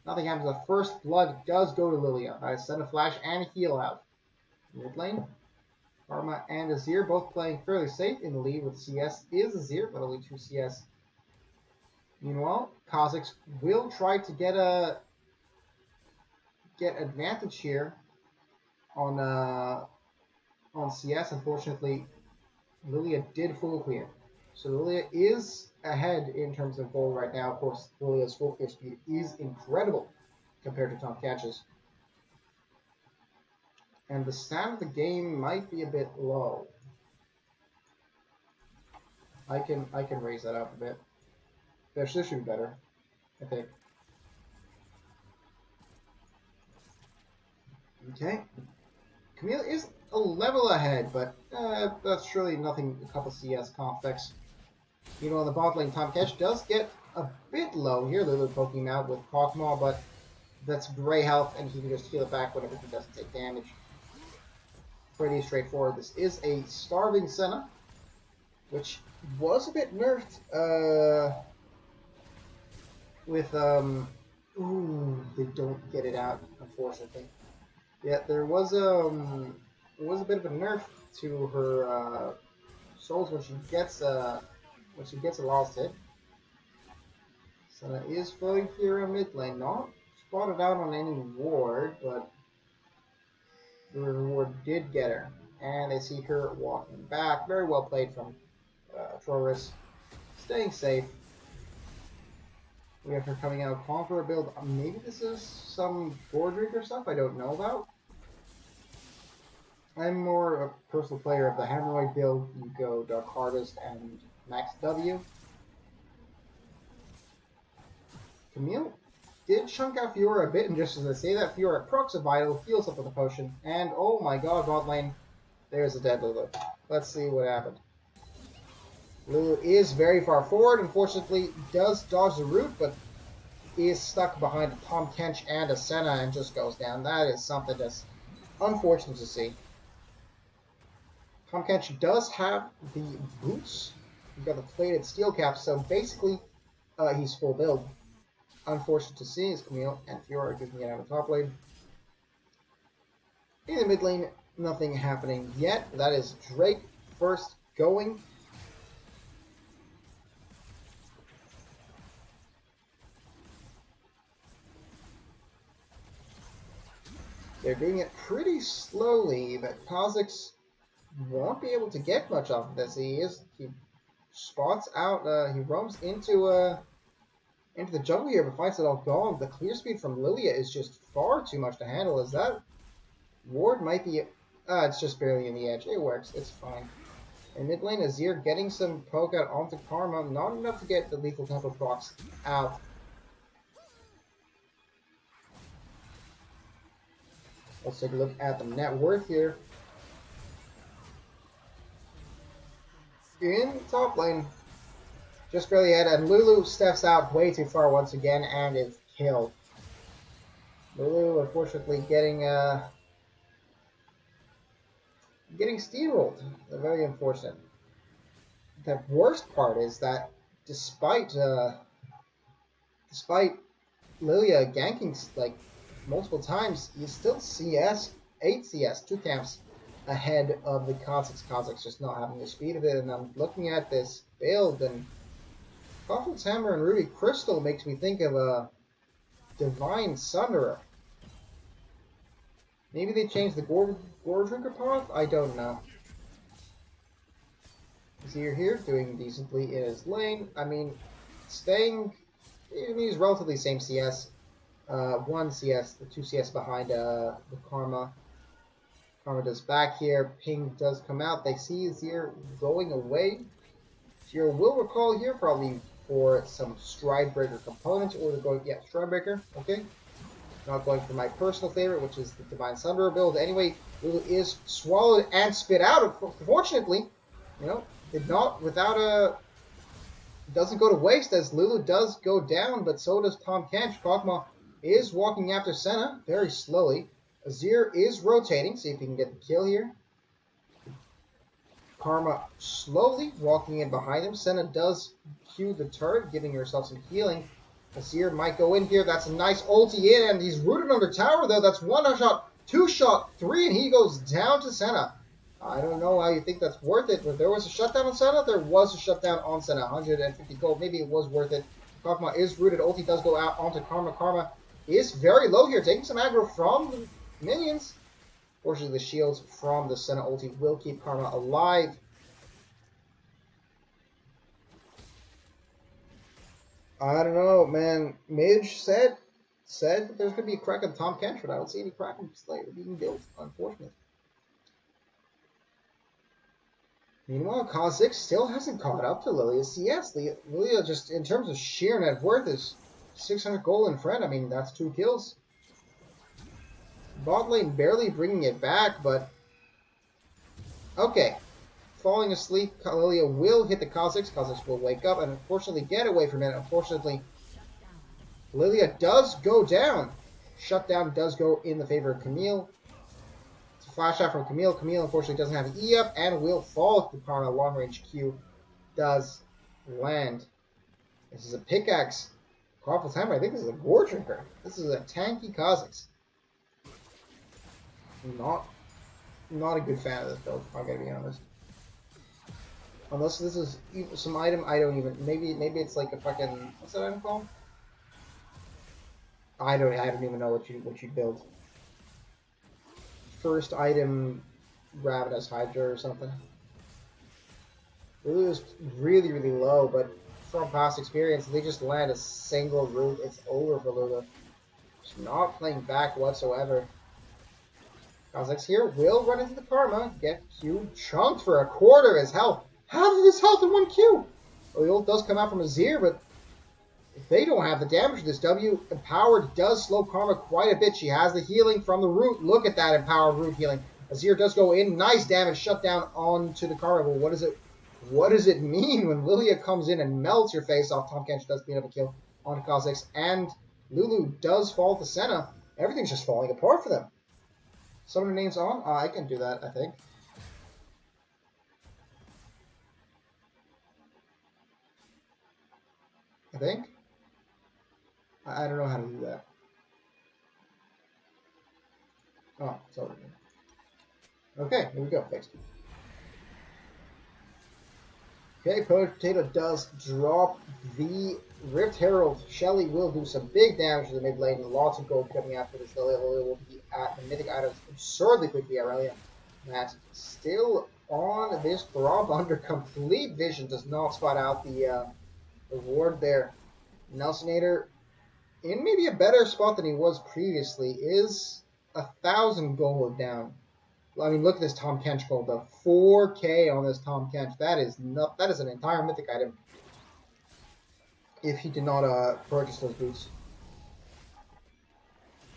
nothing happens. The first blood does go to Lilia. Senna flash and heal out. Mid lane, Karma and Azir both playing fairly safe in the lead with CS is Azir, but only 2 CS. Meanwhile, Kha'Zix will try to get advantage here on CS. Unfortunately, Lilia did full clear. So Lilia is ahead in terms of gold right now. Of course, Lilia's full clear speed is incredible compared to Tom Catch's. And the sound of the game might be a bit low. I can raise that up a bit. This should be better, I think. Okay. Camille is a level ahead, but that's surely nothing a couple CS complex. You know, on the bot lane, Tom Catch does get a bit low here. Lulu poking him out with Kog'Maw, but that's gray health, and he can just heal it back whenever he doesn't take damage. Pretty straightforward. This is a starving Senna, which was a bit nerfed with ooh, they don't get it out, unfortunately. Yeah, there was a bit of a nerf to her souls when she gets a lost hit. Senna is floating here in mid lane, not spotted out on any ward, but the reward did get her, and they see her walking back. Very well played from Troris, staying safe. We have her coming out Conqueror build. Maybe this is some board drinker stuff I don't know about. I'm more a personal player of the Hemorrhoid build. You go Dark Harvest and Max W. Camille did chunk out Fiora a bit, and just as I say that, Fiora procs a Vital, heals up with a potion, and oh my god, bot lane, there's a dead Lulu. Let's see what happened. Lulu is very far forward, unfortunately does dodge the root, but is stuck behind a Tom Kench and a Senna and just goes down. That is something that's unfortunate to see. Tom Kench does have the boots. He's got the plated steel cap, so basically he's full build. Unfortunate to see is Camille and Fiora getting it out of top lane. In the mid lane, nothing happening yet. That is Drake first going. They're doing it pretty slowly, but Kha'Zix won't be able to get much off of this. He spots out, he roams into the jungle here, but finds it all gone. The clear speed from Lilia is just far too much to handle. As that ward might be, it's just barely in the edge. It works, it's fine. In mid lane, Azir getting some poke out onto Karma, not enough to get the lethal tempo procs out. Let's take a look at the net worth here. In top lane, just barely ahead, and Lulu steps out way too far once again and is killed. Lulu, unfortunately, getting steamrolled. Very unfortunate. The worst part is that despite Lilia ganking like multiple times, he's still CS, 8 CS, 2 camps ahead of the Kha'Zix. Kha'Zix just not having the speed of it, and I'm looking at this build, and Prophet's Hammer and Ruby Crystal makes me think of a Divine Sunderer. Maybe they changed the Gore Drinker path? I don't know. Azir here doing decently in his lane. I mean, he's relatively same CS. 1 CS, 2 CS behind the Karma. Karma does back here. Ping does come out. They see Azir going away. Azir will recall here probably for some Stridebreaker components, or they're going, yeah, Stridebreaker, okay. Not going for my personal favorite, which is the Divine Sunderer build. Anyway, Lulu is swallowed and spit out. Fortunately, you know, did not, without doesn't go to waste as Lulu does go down, but so does Tom Kench. Kog'Maw is walking after Senna very slowly. Azir is rotating, see if he can get the kill here. Karma slowly walking in behind him. Senna does cue the turret, giving herself some healing. Azir might go in here. That's a nice ulti in, and he's rooted under tower, though. That's one shot, two shot, three, and he goes down to Senna. I don't know how you think that's worth it, but there was a shutdown on Senna. There was a shutdown on Senna. 150 gold. Maybe it was worth it. Kog'Maw is rooted. Ulti does go out onto Karma. Karma is very low here, taking some aggro from the minions. Fortunately, the shields from the Senna ulti will keep Karma alive. I don't know, man. Midge said that there's going to be a crack on Tom Kench, but I don't see any crack in Slayer being built, unfortunately. Meanwhile, Kha'Zix still hasn't caught up to Lilia CS. Lilia, just in terms of sheer net worth, is 600 gold in front. I mean, that's 2 kills. Bot lane barely bringing it back, but... Okay. Falling asleep, Lilia will hit the Kha'Zix. Kha'Zix will wake up and unfortunately get away from it. Unfortunately, Lilia does go down. Shutdown does go in the favor of Camille. It's a flash out from Camille. Camille unfortunately doesn't have an E up and will fall. The Karma long range Q does land. This is a pickaxe. Quaffle's hammer. I think this is a Gore Drinker. This is a tanky Kha'Zix. Not a good fan of this build, I'm gonna be honest. Unless this is some item I don't even, maybe it's like a fucking, what's that item called? I don't even know what you build. First item, Ravenous Hydra or something. Lulu is really, really low, but from past experience, they just land a single root, it's over for Lulu. She's not playing back whatsoever. Kha'Zix here will run into the Karma, get Q chunked for a quarter of his health. Half of his health in 1 Q! Well, the ult does come out from Azir, but if they don't have the damage to this W, Empowered does slow Karma quite a bit. She has the healing from the root. Look at that Empowered root healing. Azir does go in. Nice damage shut down onto the Karma. But what does it mean when Lilia comes in and melts your face off? Tom Kench does beat up a kill on Kha'Zix, and Lulu does fall to Senna. Everything's just falling apart for them. Summoner names on? I can do that, I think. I don't know how to do that. Oh, it's over here. Okay, here we go. Fixed. Okay, Potato does drop the Rift Herald. Shelly will do some big damage to the mid lane. Lots of gold coming after this. Lilia will be at the mythic items absurdly quickly. Aurelia, Matt still on this Throb under complete vision. Does not spot out the ward there. Nelsonator, in maybe a better spot than he was previously, is 1,000 gold down. I mean, look at this Tom Kench gold, though. 4K on this Tom Kench. That is an entire mythic item. If he did not purchase those boots.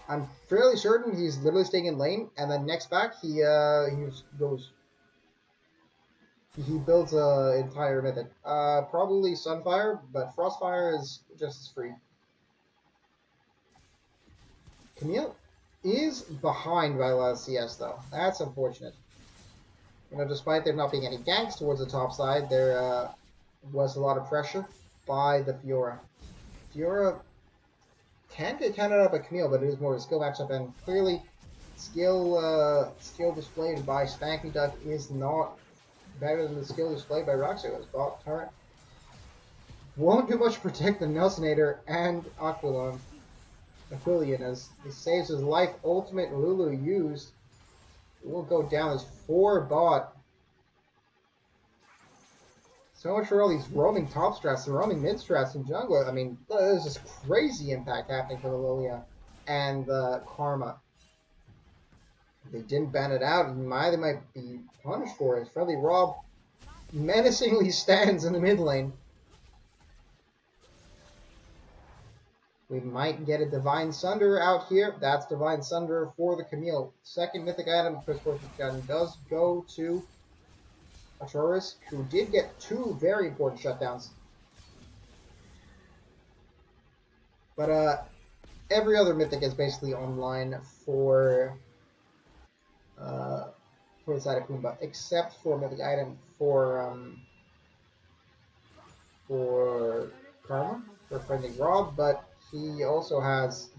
I'm fairly certain he's literally staying in lane, and then next back he builds an entire mythic. Probably Sunfire, but Frostfire is just as free. Camille is behind by a lot of CS, though. That's unfortunate. You know, despite there not being any ganks towards the top side, there was a lot of pressure by the Fiora. Fiora can get counted up by Camille, but it is more of a skill matchup, and clearly skill displayed by Spanky Duck is not better than the skill displayed by Roxy. His bot turret won't do much to protect the Nelsonator and Aquilon. Aquilian, as he saves his life. Ultimate Lulu used. It will go down as 4 bot. So much for all these roaming top strats and roaming mid strats in jungle. I mean, there's this crazy impact happening for the Lilia and the Karma. If they didn't ban it out, they might be punished for it. Friendly Rob menacingly stands in the mid lane. We might get a Divine Sunder out here. That's Divine Sunder for the Camille. Second mythic item, Chris Fortune does go to Atroris, who did get 2 very important shutdowns. But every other mythic is basically online for the side of Pumba, except for mythic item for Karma, for Friendly Rob, but he also has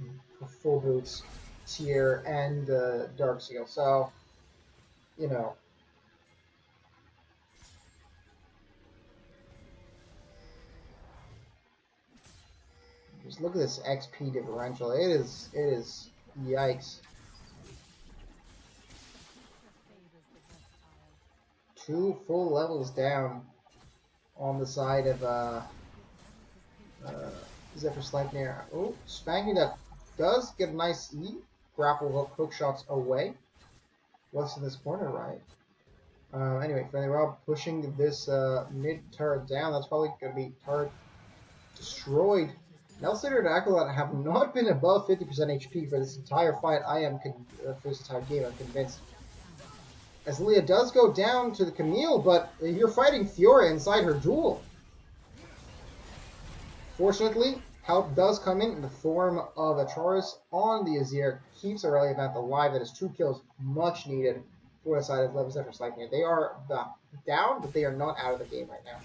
Full Boots, Tier, and Dark Seal, so, you know. Just look at this XP differential. It is yikes. 2 full levels down on the side of Zephyr Sleipnir. Oh, Spanking that does get a nice grapple hook shots away. What's in this corner, right? Anyway, Friendly Rob pushing this mid turret down. That's probably going to be turret destroyed. Nelsator and Acolyte have not been above 50% HP for this entire fight. For this entire game, I'm convinced. As Lilia does go down to the Camille, but you're fighting Fiora inside her duel. Fortunately, help does come in the form of Atroris on the Azir. Keeps Aurelia Vant alive. That is 2 kills, much needed for the side of Zephyr Sleipnir. They are down, but they are not out of the game right now.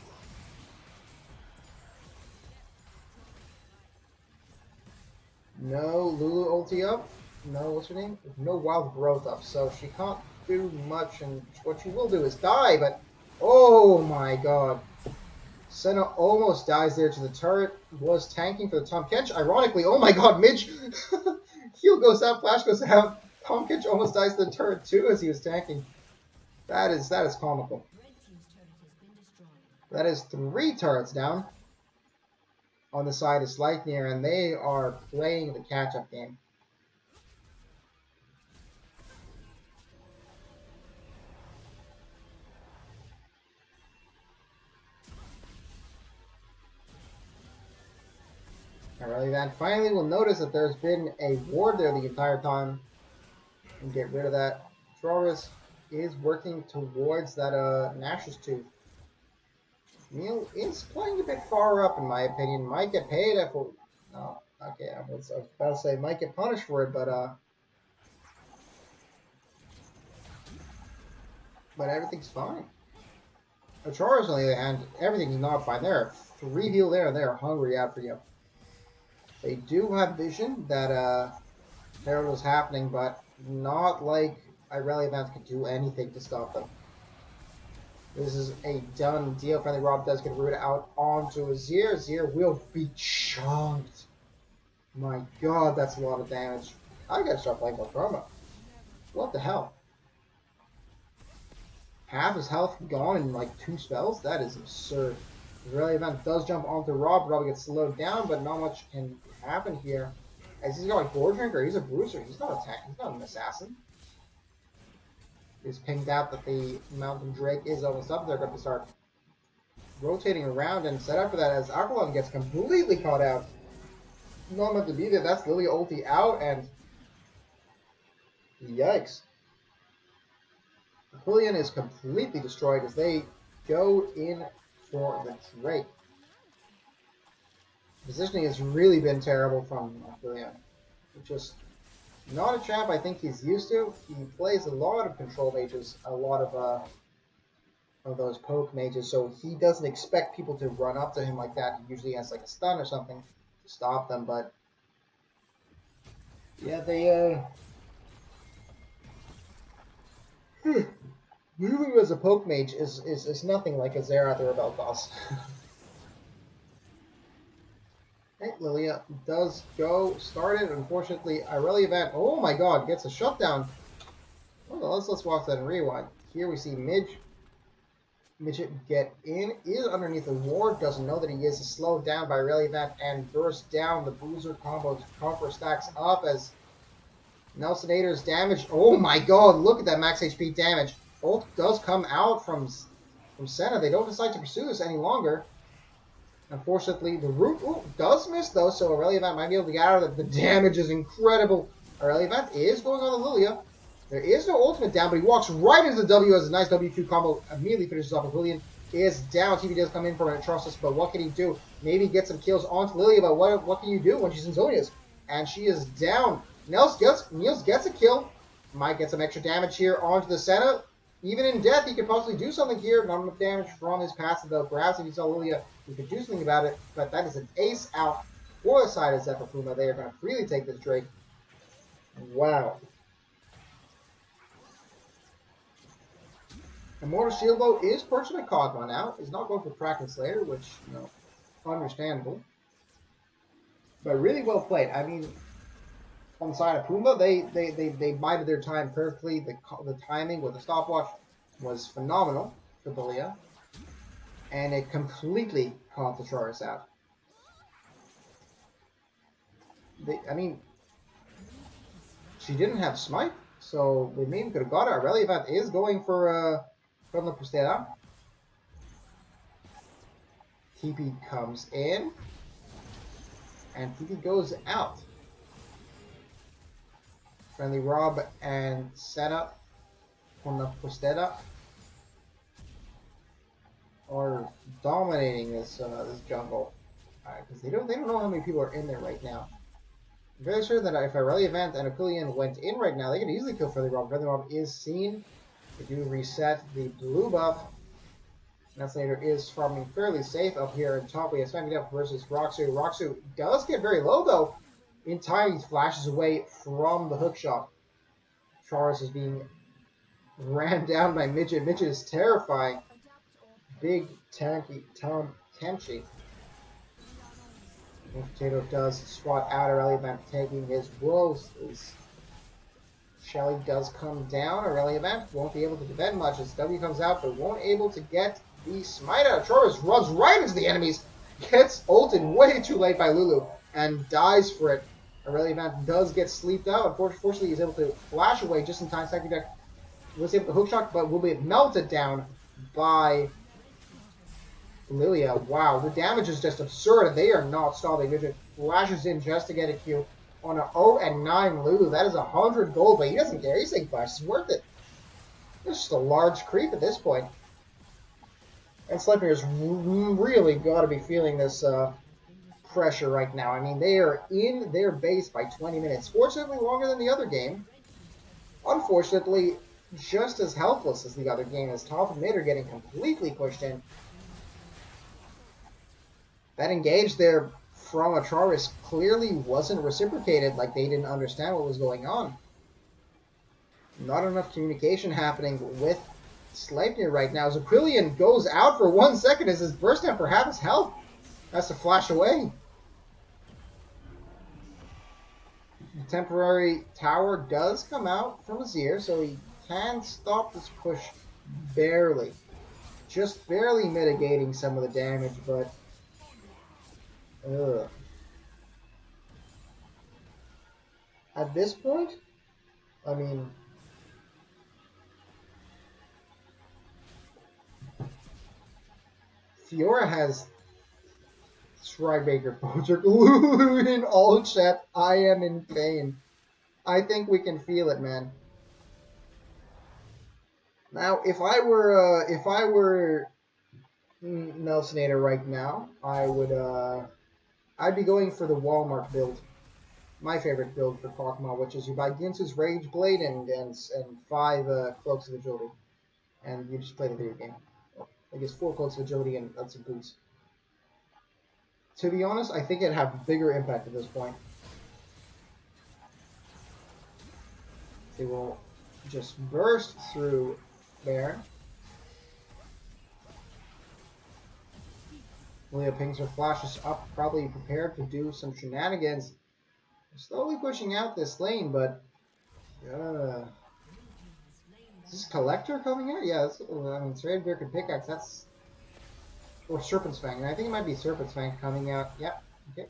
No Lulu ulti up. No, what's her name? No Wild Growth up, so she can't do much, and what she will do is die, but oh my god. Senna almost dies there to the turret. Was tanking for the Tahm Kench. Ironically, oh my god, Midge! Heal goes out, flash goes out. Tahm Kench almost dies to the turret too as he was tanking. That is comical. That is 3 turrets down on the side of Sleipnir, and they are playing the catch-up game. Aurelia Vant finally will notice that there's been a ward there the entire time and get rid of that. Troris is working towards that Nash's Tooth. Neil is playing a bit far up in my opinion. Might get paid for... No, okay, I was about to say might get punished for it, but everything's fine. Atroris, on the other hand, everything's not fine. There are 3 heal there, and they're hungry out for you. They do have vision that Herald was happening, but not like Aurelia Vant could do anything to stop them. This is a done deal. Friendly Rob does get rooted out onto Azir. Azir will be chunked. My god, that's a lot of damage. I gotta start playing more Chroma. What the hell? Half his health gone in like 2 spells? That is absurd. Aurelia Vant does jump onto Rob. Rob gets slowed down, but not much can happen here. As he's got a Gore Drinker, he's a bruiser. He's not a tank. He's not an assassin. He's pinged out that the Mountain Drake is almost up. They're going to start rotating around and set up for that as Aqualon gets completely caught out. Not meant to be there. That's Lilia ulti out, and yikes. Aquilion is completely destroyed as they go in for the Drake. Positioning has really been terrible from Aquilion. Just not a champ I think he's used to. He plays a lot of control mages, a lot of those poke mages, so he doesn't expect people to run up to him like that. He usually has like a stun or something to stop them, but yeah, they Lulu as a poke mage is nothing like a Xerath or a Bel'Thos. Okay, Lilia does go started. Unfortunately, Aurelia Vant, oh my god, gets a shutdown. Well, let's watch that and rewind. Here we see Midget get in, is underneath the ward, doesn't know that he is slowed down by Aurelia Vant and burst down. The bruiser combo Conqueror stacks up as Nelsonator's damage. Oh my god, look at that max HP damage. Ult does come out from Senna. They don't decide to pursue this any longer. Unfortunately, the root does miss though, so Aurelia Vant might be able to get out of it. The damage is incredible. Aurelia Vant is going on the Lilia. There is no ultimate down, but he walks right into the W as a nice W2 combo. Immediately finishes off Aquilion. is down. TV does come in for an Atrocious, but what can he do? Maybe get some kills onto Lilia, but what can you do when she's in Zonia's? And she is down. Niels gets a kill. Might get some extra damage here onto the Senna. Even in death, he could possibly do something here. Not enough damage from his passive, though. Perhaps if you saw Lilia, you could do something about it. But that is an ace out for the side of Zephyr Pumba. They are going to freely take this Drake. Wow. Immortal Shield Bow is purchased by Kog'Maw now. He's not going for Kraken Slayer, which, you know, understandable. But really well played. I mean, on the side of Pumba, they bided their time perfectly. The timing with the stopwatch was phenomenal for Lilia. And it completely caught the Charis out. I mean, she didn't have Smite, so they maybe could have got her. Relievant is going for from the Prostera. TP comes in, and TP goes out. Friendly Rob and Senna from the Prostera are dominating this this jungle because they don't know how many people are in there right now. I'm very sure that if Relievant and Aquilian went in right now, they could easily kill Friendly Rob. Friendly Rob is seen. They do reset the blue buff. Methylator is farming fairly safe up here in top. We have Smack Up versus Roxu. Roxu does get very low though. In time, he flashes away from the hookshot. Charis is being ran down by Midget. Midget is terrifying. Big tanky Tom Temchi. Potato does swat out Relievant, taking his blows. Shelly does come down. Relievant won't be able to defend much as W comes out, but won't able to get the smite out. Charis runs right into the enemies, gets ulted way too late by Lulu, and dies for it. Relievant does get sleeped out. Unfortunately, he's able to flash away just in time. Second deck was able to hookshot, but will be melted down by Lilia. Wow, the damage is just absurd. They are not stopping. Midget flashes in just to get a Q on an 0-9 Lulu. That is 100 gold, but he doesn't care. He's saying flash is worth it. It's just a large creep at this point. And Sleipnir's really got to be feeling this pressure right now. I mean, they are in their base by 20 minutes. Fortunately, longer than the other game. Unfortunately, just as helpless as the other game, as top and mid are getting completely pushed in. That engage there from Atraris clearly wasn't reciprocated, like they didn't understand what was going on. Not enough communication happening with Sleipnir right now. Aquilian goes out for 1 second as his burst down for half his health. Has to flash away. The temporary tower does come out from Azir, so he can stop this push barely. Just barely mitigating some of the damage, but at this point, I mean, Fiora has Shrinebaker Poacher glued in all chat. I am in pain. I think we can feel it, man. Now, if I were Nelsonator right now, I would I'd be going for the Walmart build. My favorite build for Kog'Maw, which is you buy Ginsu's Rage Blade and 5 Cloaks of Agility. And you just play the video game. I guess 4 Cloaks of Agility and some boots. To be honest, I think it'd have bigger impact at this point. They will just burst through there. Lilia pings her flashes up, probably prepared to do some shenanigans. They're slowly pushing out this lane, but is this Collector coming out? Yeah, that's, I mean, Serrated Beard could pickaxe. That's or Serpent's Fang, and I think it might be Serpent's Fang coming out. Yep. Okay.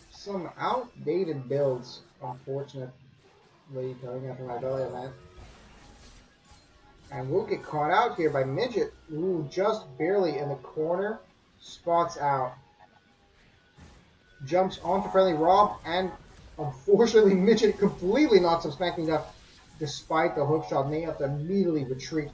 Some outdated builds, unfortunately, coming out from my belly event. And we'll get caught out here by Midget, who just barely in the corner spots out. Jumps onto friendly Rob, and unfortunately Midget completely knocks him smacking up. despite the hook shot, and they have to immediately retreat,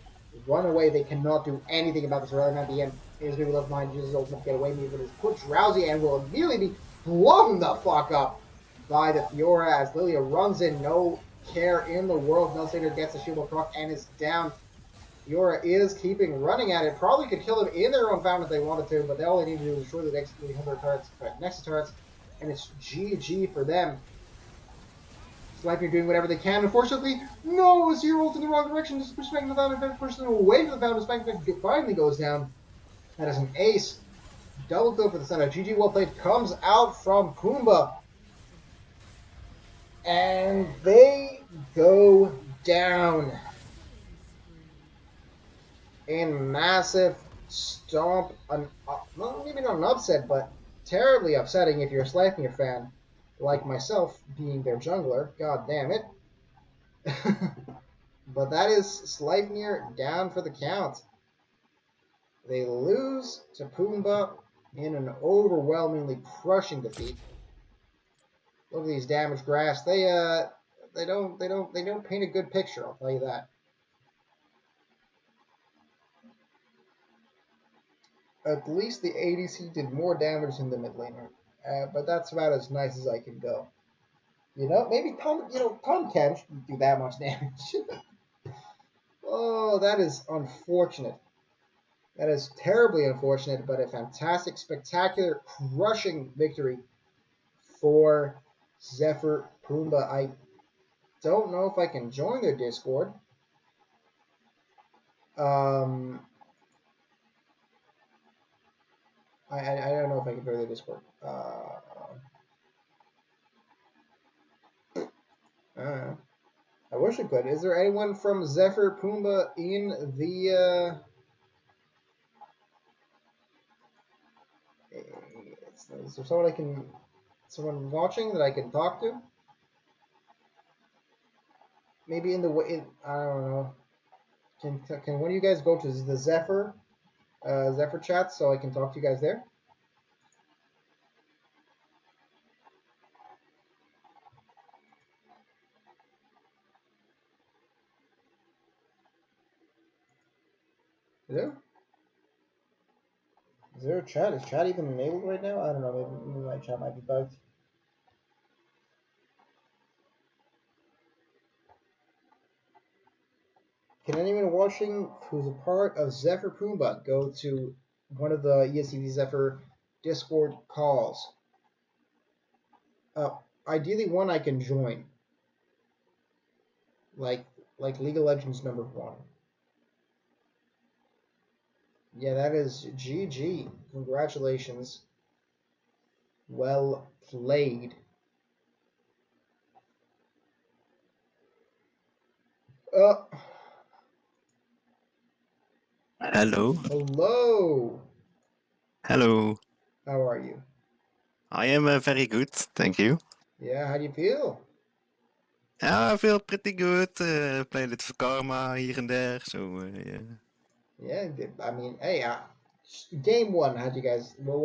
run away. They cannot do anything about this early at the end. Here's maybe left behind, uses his ultimate to get away, but is put drowsy and will immediately be blown the fuck up by the Fiora as Lilia runs in, no care in the world. Nullsator gets the shield of proc and is down. Fiora is keeping running at it. Probably could kill them in their own fountain if they wanted to, but all they need to do is destroy the next 300 turrets, Nexus turrets, and it's GG for them. Sleipnir doing whatever they can. Unfortunately, no, Zero ult in the wrong direction. Just pushing the fountain, pushing away from the fountain. Sleipnir finally goes down. That is an ace. Double kill for the center. GG, well played. Comes out from Pumba. And they go down in massive stomp. Well, maybe not an upset, but terribly upsetting if you're a Sleipnir fan, like myself, being their jungler. God damn it. But that is Sleipnir down for the count. They lose to Pumba in an overwhelmingly crushing defeat. Look at these damaged grass. They don't paint a good picture, I'll tell you that. At least the ADC did more damage than the mid laner, but that's about as nice as I can go. You know, maybe Tom can't do that much damage. Oh, that is unfortunate. That is terribly unfortunate, but a fantastic, spectacular, crushing victory for Zephyr Pumba. I don't know if I can join their Discord. I don't know if I can join their Discord. I wish I could. Is there anyone from Zephyr Pumba in the is there someone watching that I can talk to? Maybe in the way, I don't know. Can one of you guys go to the Zephyr chat so I can talk to you guys there? Hello? Is there a chat? Is chat even enabled right now? I don't know. Maybe my chat might be bugged. Can anyone watching who's a part of Zephyr Pumba go to one of the ESEV Zephyr Discord calls? Ideally one I can join. Like League of Legends #1. Yeah, that is GG. Congratulations. Well played. Hello. Hello. Hello. How are you? I am very good, thank you. Yeah, how do you feel? I feel pretty good. Played it for Karma here and there, so yeah. Yeah, I mean, hey, game one. How do you guys? What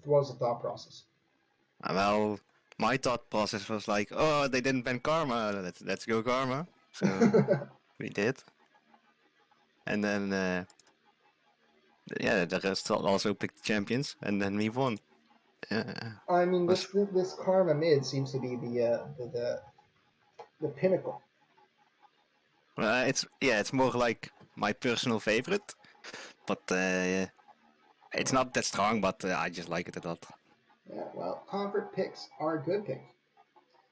was the thought process? Well, my thought process was like, oh, they didn't ban Karma. Let's go Karma. So we did, and then yeah, the rest also picked champions, and then we won. I mean, this Karma mid seems to be the pinnacle. It's more like my personal favorite, but it's not that strong. But I just like it a lot. Yeah, well, comfort picks are good picks.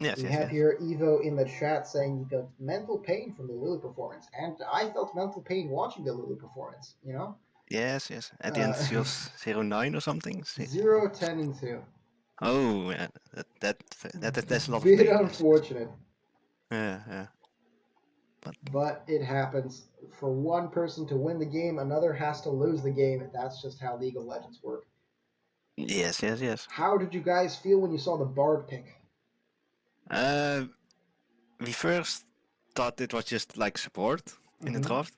Yes, we yes, have yes. here Evo in the chat saying he felt mental pain from the Lulu performance, and I felt mental pain watching the Lulu performance. You know. Yes. At the end, she was 0-9 or something. 0, 10, and 2. Oh, yeah, that's a lot of bit pain. Unfortunate. Yeah. But it happens. For one person to win the game, another has to lose the game. That's just how League of Legends work. Yes. How did you guys feel when you saw the Bard pick? We first thought it was just like support in the draft.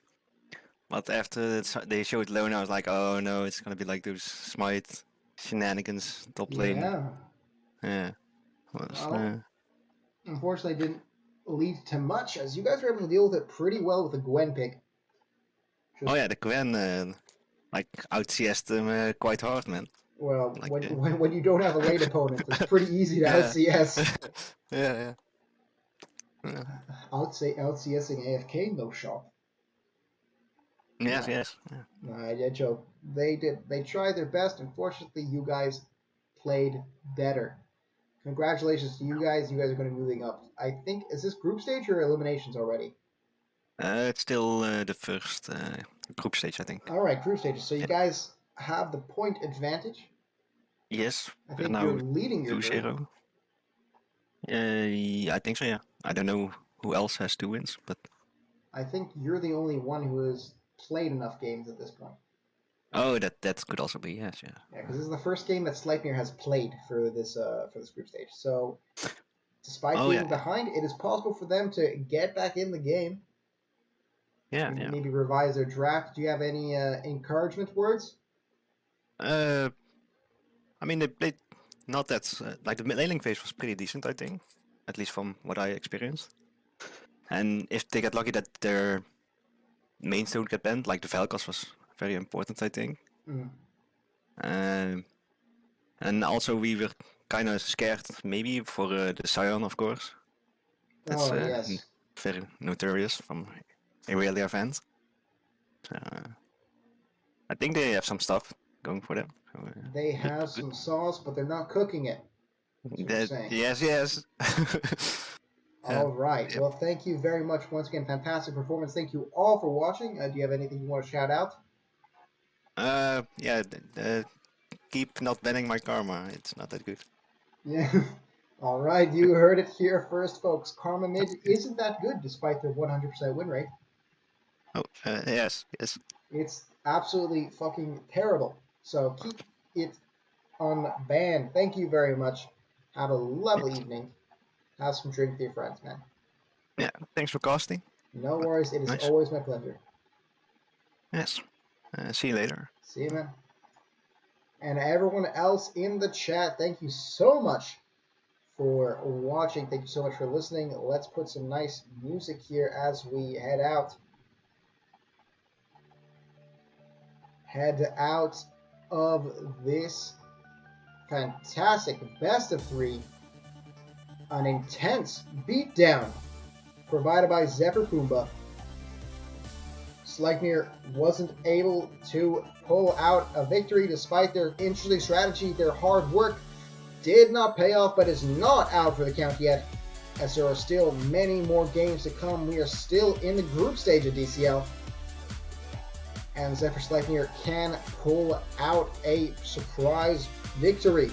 But after they showed Lona, I was like, oh no, it's gonna be like those Smite shenanigans top lane. Yeah. Yeah. Well, unfortunately, didn't lead to much, as you guys were able to deal with it pretty well with the Gwen pick. Oh yeah, the Gwen like out CS'd them quite hard, man. Well, Like, when you don't have a late opponent, it's pretty easy to out CS. Yeah. Out CSing AFK, no shot. Yes, No. yes. No, I joke. They tried their best. Unfortunately, you guys played better. Congratulations to you guys. You guys are going to be moving up. I think, is this group stage or eliminations already? It's still the first group stage, I think. All right, group stages. So you guys have the point advantage. Yes, I we're think now you're leading your group. 2-0. I think so, yeah. I don't know who else has 2 wins, but... I think you're the only one who has played enough games at this point. Oh, that could also be, yes, yeah. Yeah, because this is the first game that Sleipnir has played for this group stage. So, despite being behind, it is possible for them to get back in the game. Yeah, Maybe revise their draft. Do you have any encouragement words? I mean, they played not that... like, the laning phase was pretty decent, I think. At least from what I experienced. And if they get lucky that their mains don't get banned, like the Vel'Koz was very important, I think. And also we were kind of scared, maybe, for the Scion, of course. That's yes. very notorious from Aurelia fans. I think they have some stuff going for them. So, they have some sauce, but they're not cooking it. Yes. All right. Well, thank you very much once again. Fantastic performance. Thank you all for watching. Do you have anything you want to shout out? Keep not banning my karma. It's not that good. Yeah. All right. You heard it here first, folks. Karma mid isn't that good despite their 100% win rate. Oh, yes. It's absolutely fucking terrible. So keep it unbanned. Thank you very much. Have a lovely evening. Have some drink with your friends, man. Yeah, thanks for casting. No worries. It is always my pleasure. Yes. See you later. See you, man. And everyone else in the chat, thank you so much for watching. Thank you so much for listening. Let's put some nice music here as we head out. Head out of this fantastic best of 3. An intense beatdown provided by Zephyr Pumba. Sleipnir wasn't able to pull out a victory despite their interesting strategy. Their hard work did not pay off, but is not out for the count yet, as there are still many more games to come. We are still in the group stage of DCL, and Zephyr Sleipnir can pull out a surprise victory.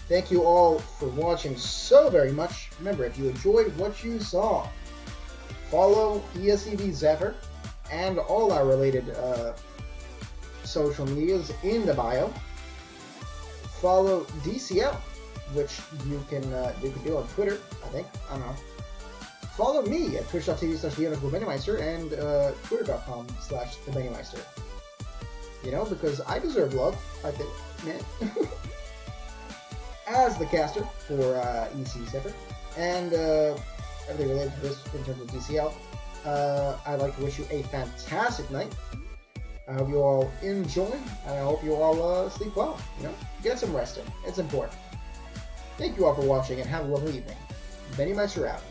Thank you all for watching so very much. Remember, if you enjoyed what you saw, follow ESEV Zephyr and all our related social medias in the bio. Follow DCL, which you can do on Twitter, I think. I don't know. Follow me at twitch.tv/TheUnderGlobeMenumeister and twitter.com/TheMenumeister. You know, because I deserve love, I think, man. As the caster for EC Zephyr and everything related to this in terms of DCL, I'd like to wish you a fantastic night. I hope you all enjoy, and I hope you all sleep well. You know, get some rest in. It's important. Thank you all for watching, and have a lovely evening. Benny Meister out.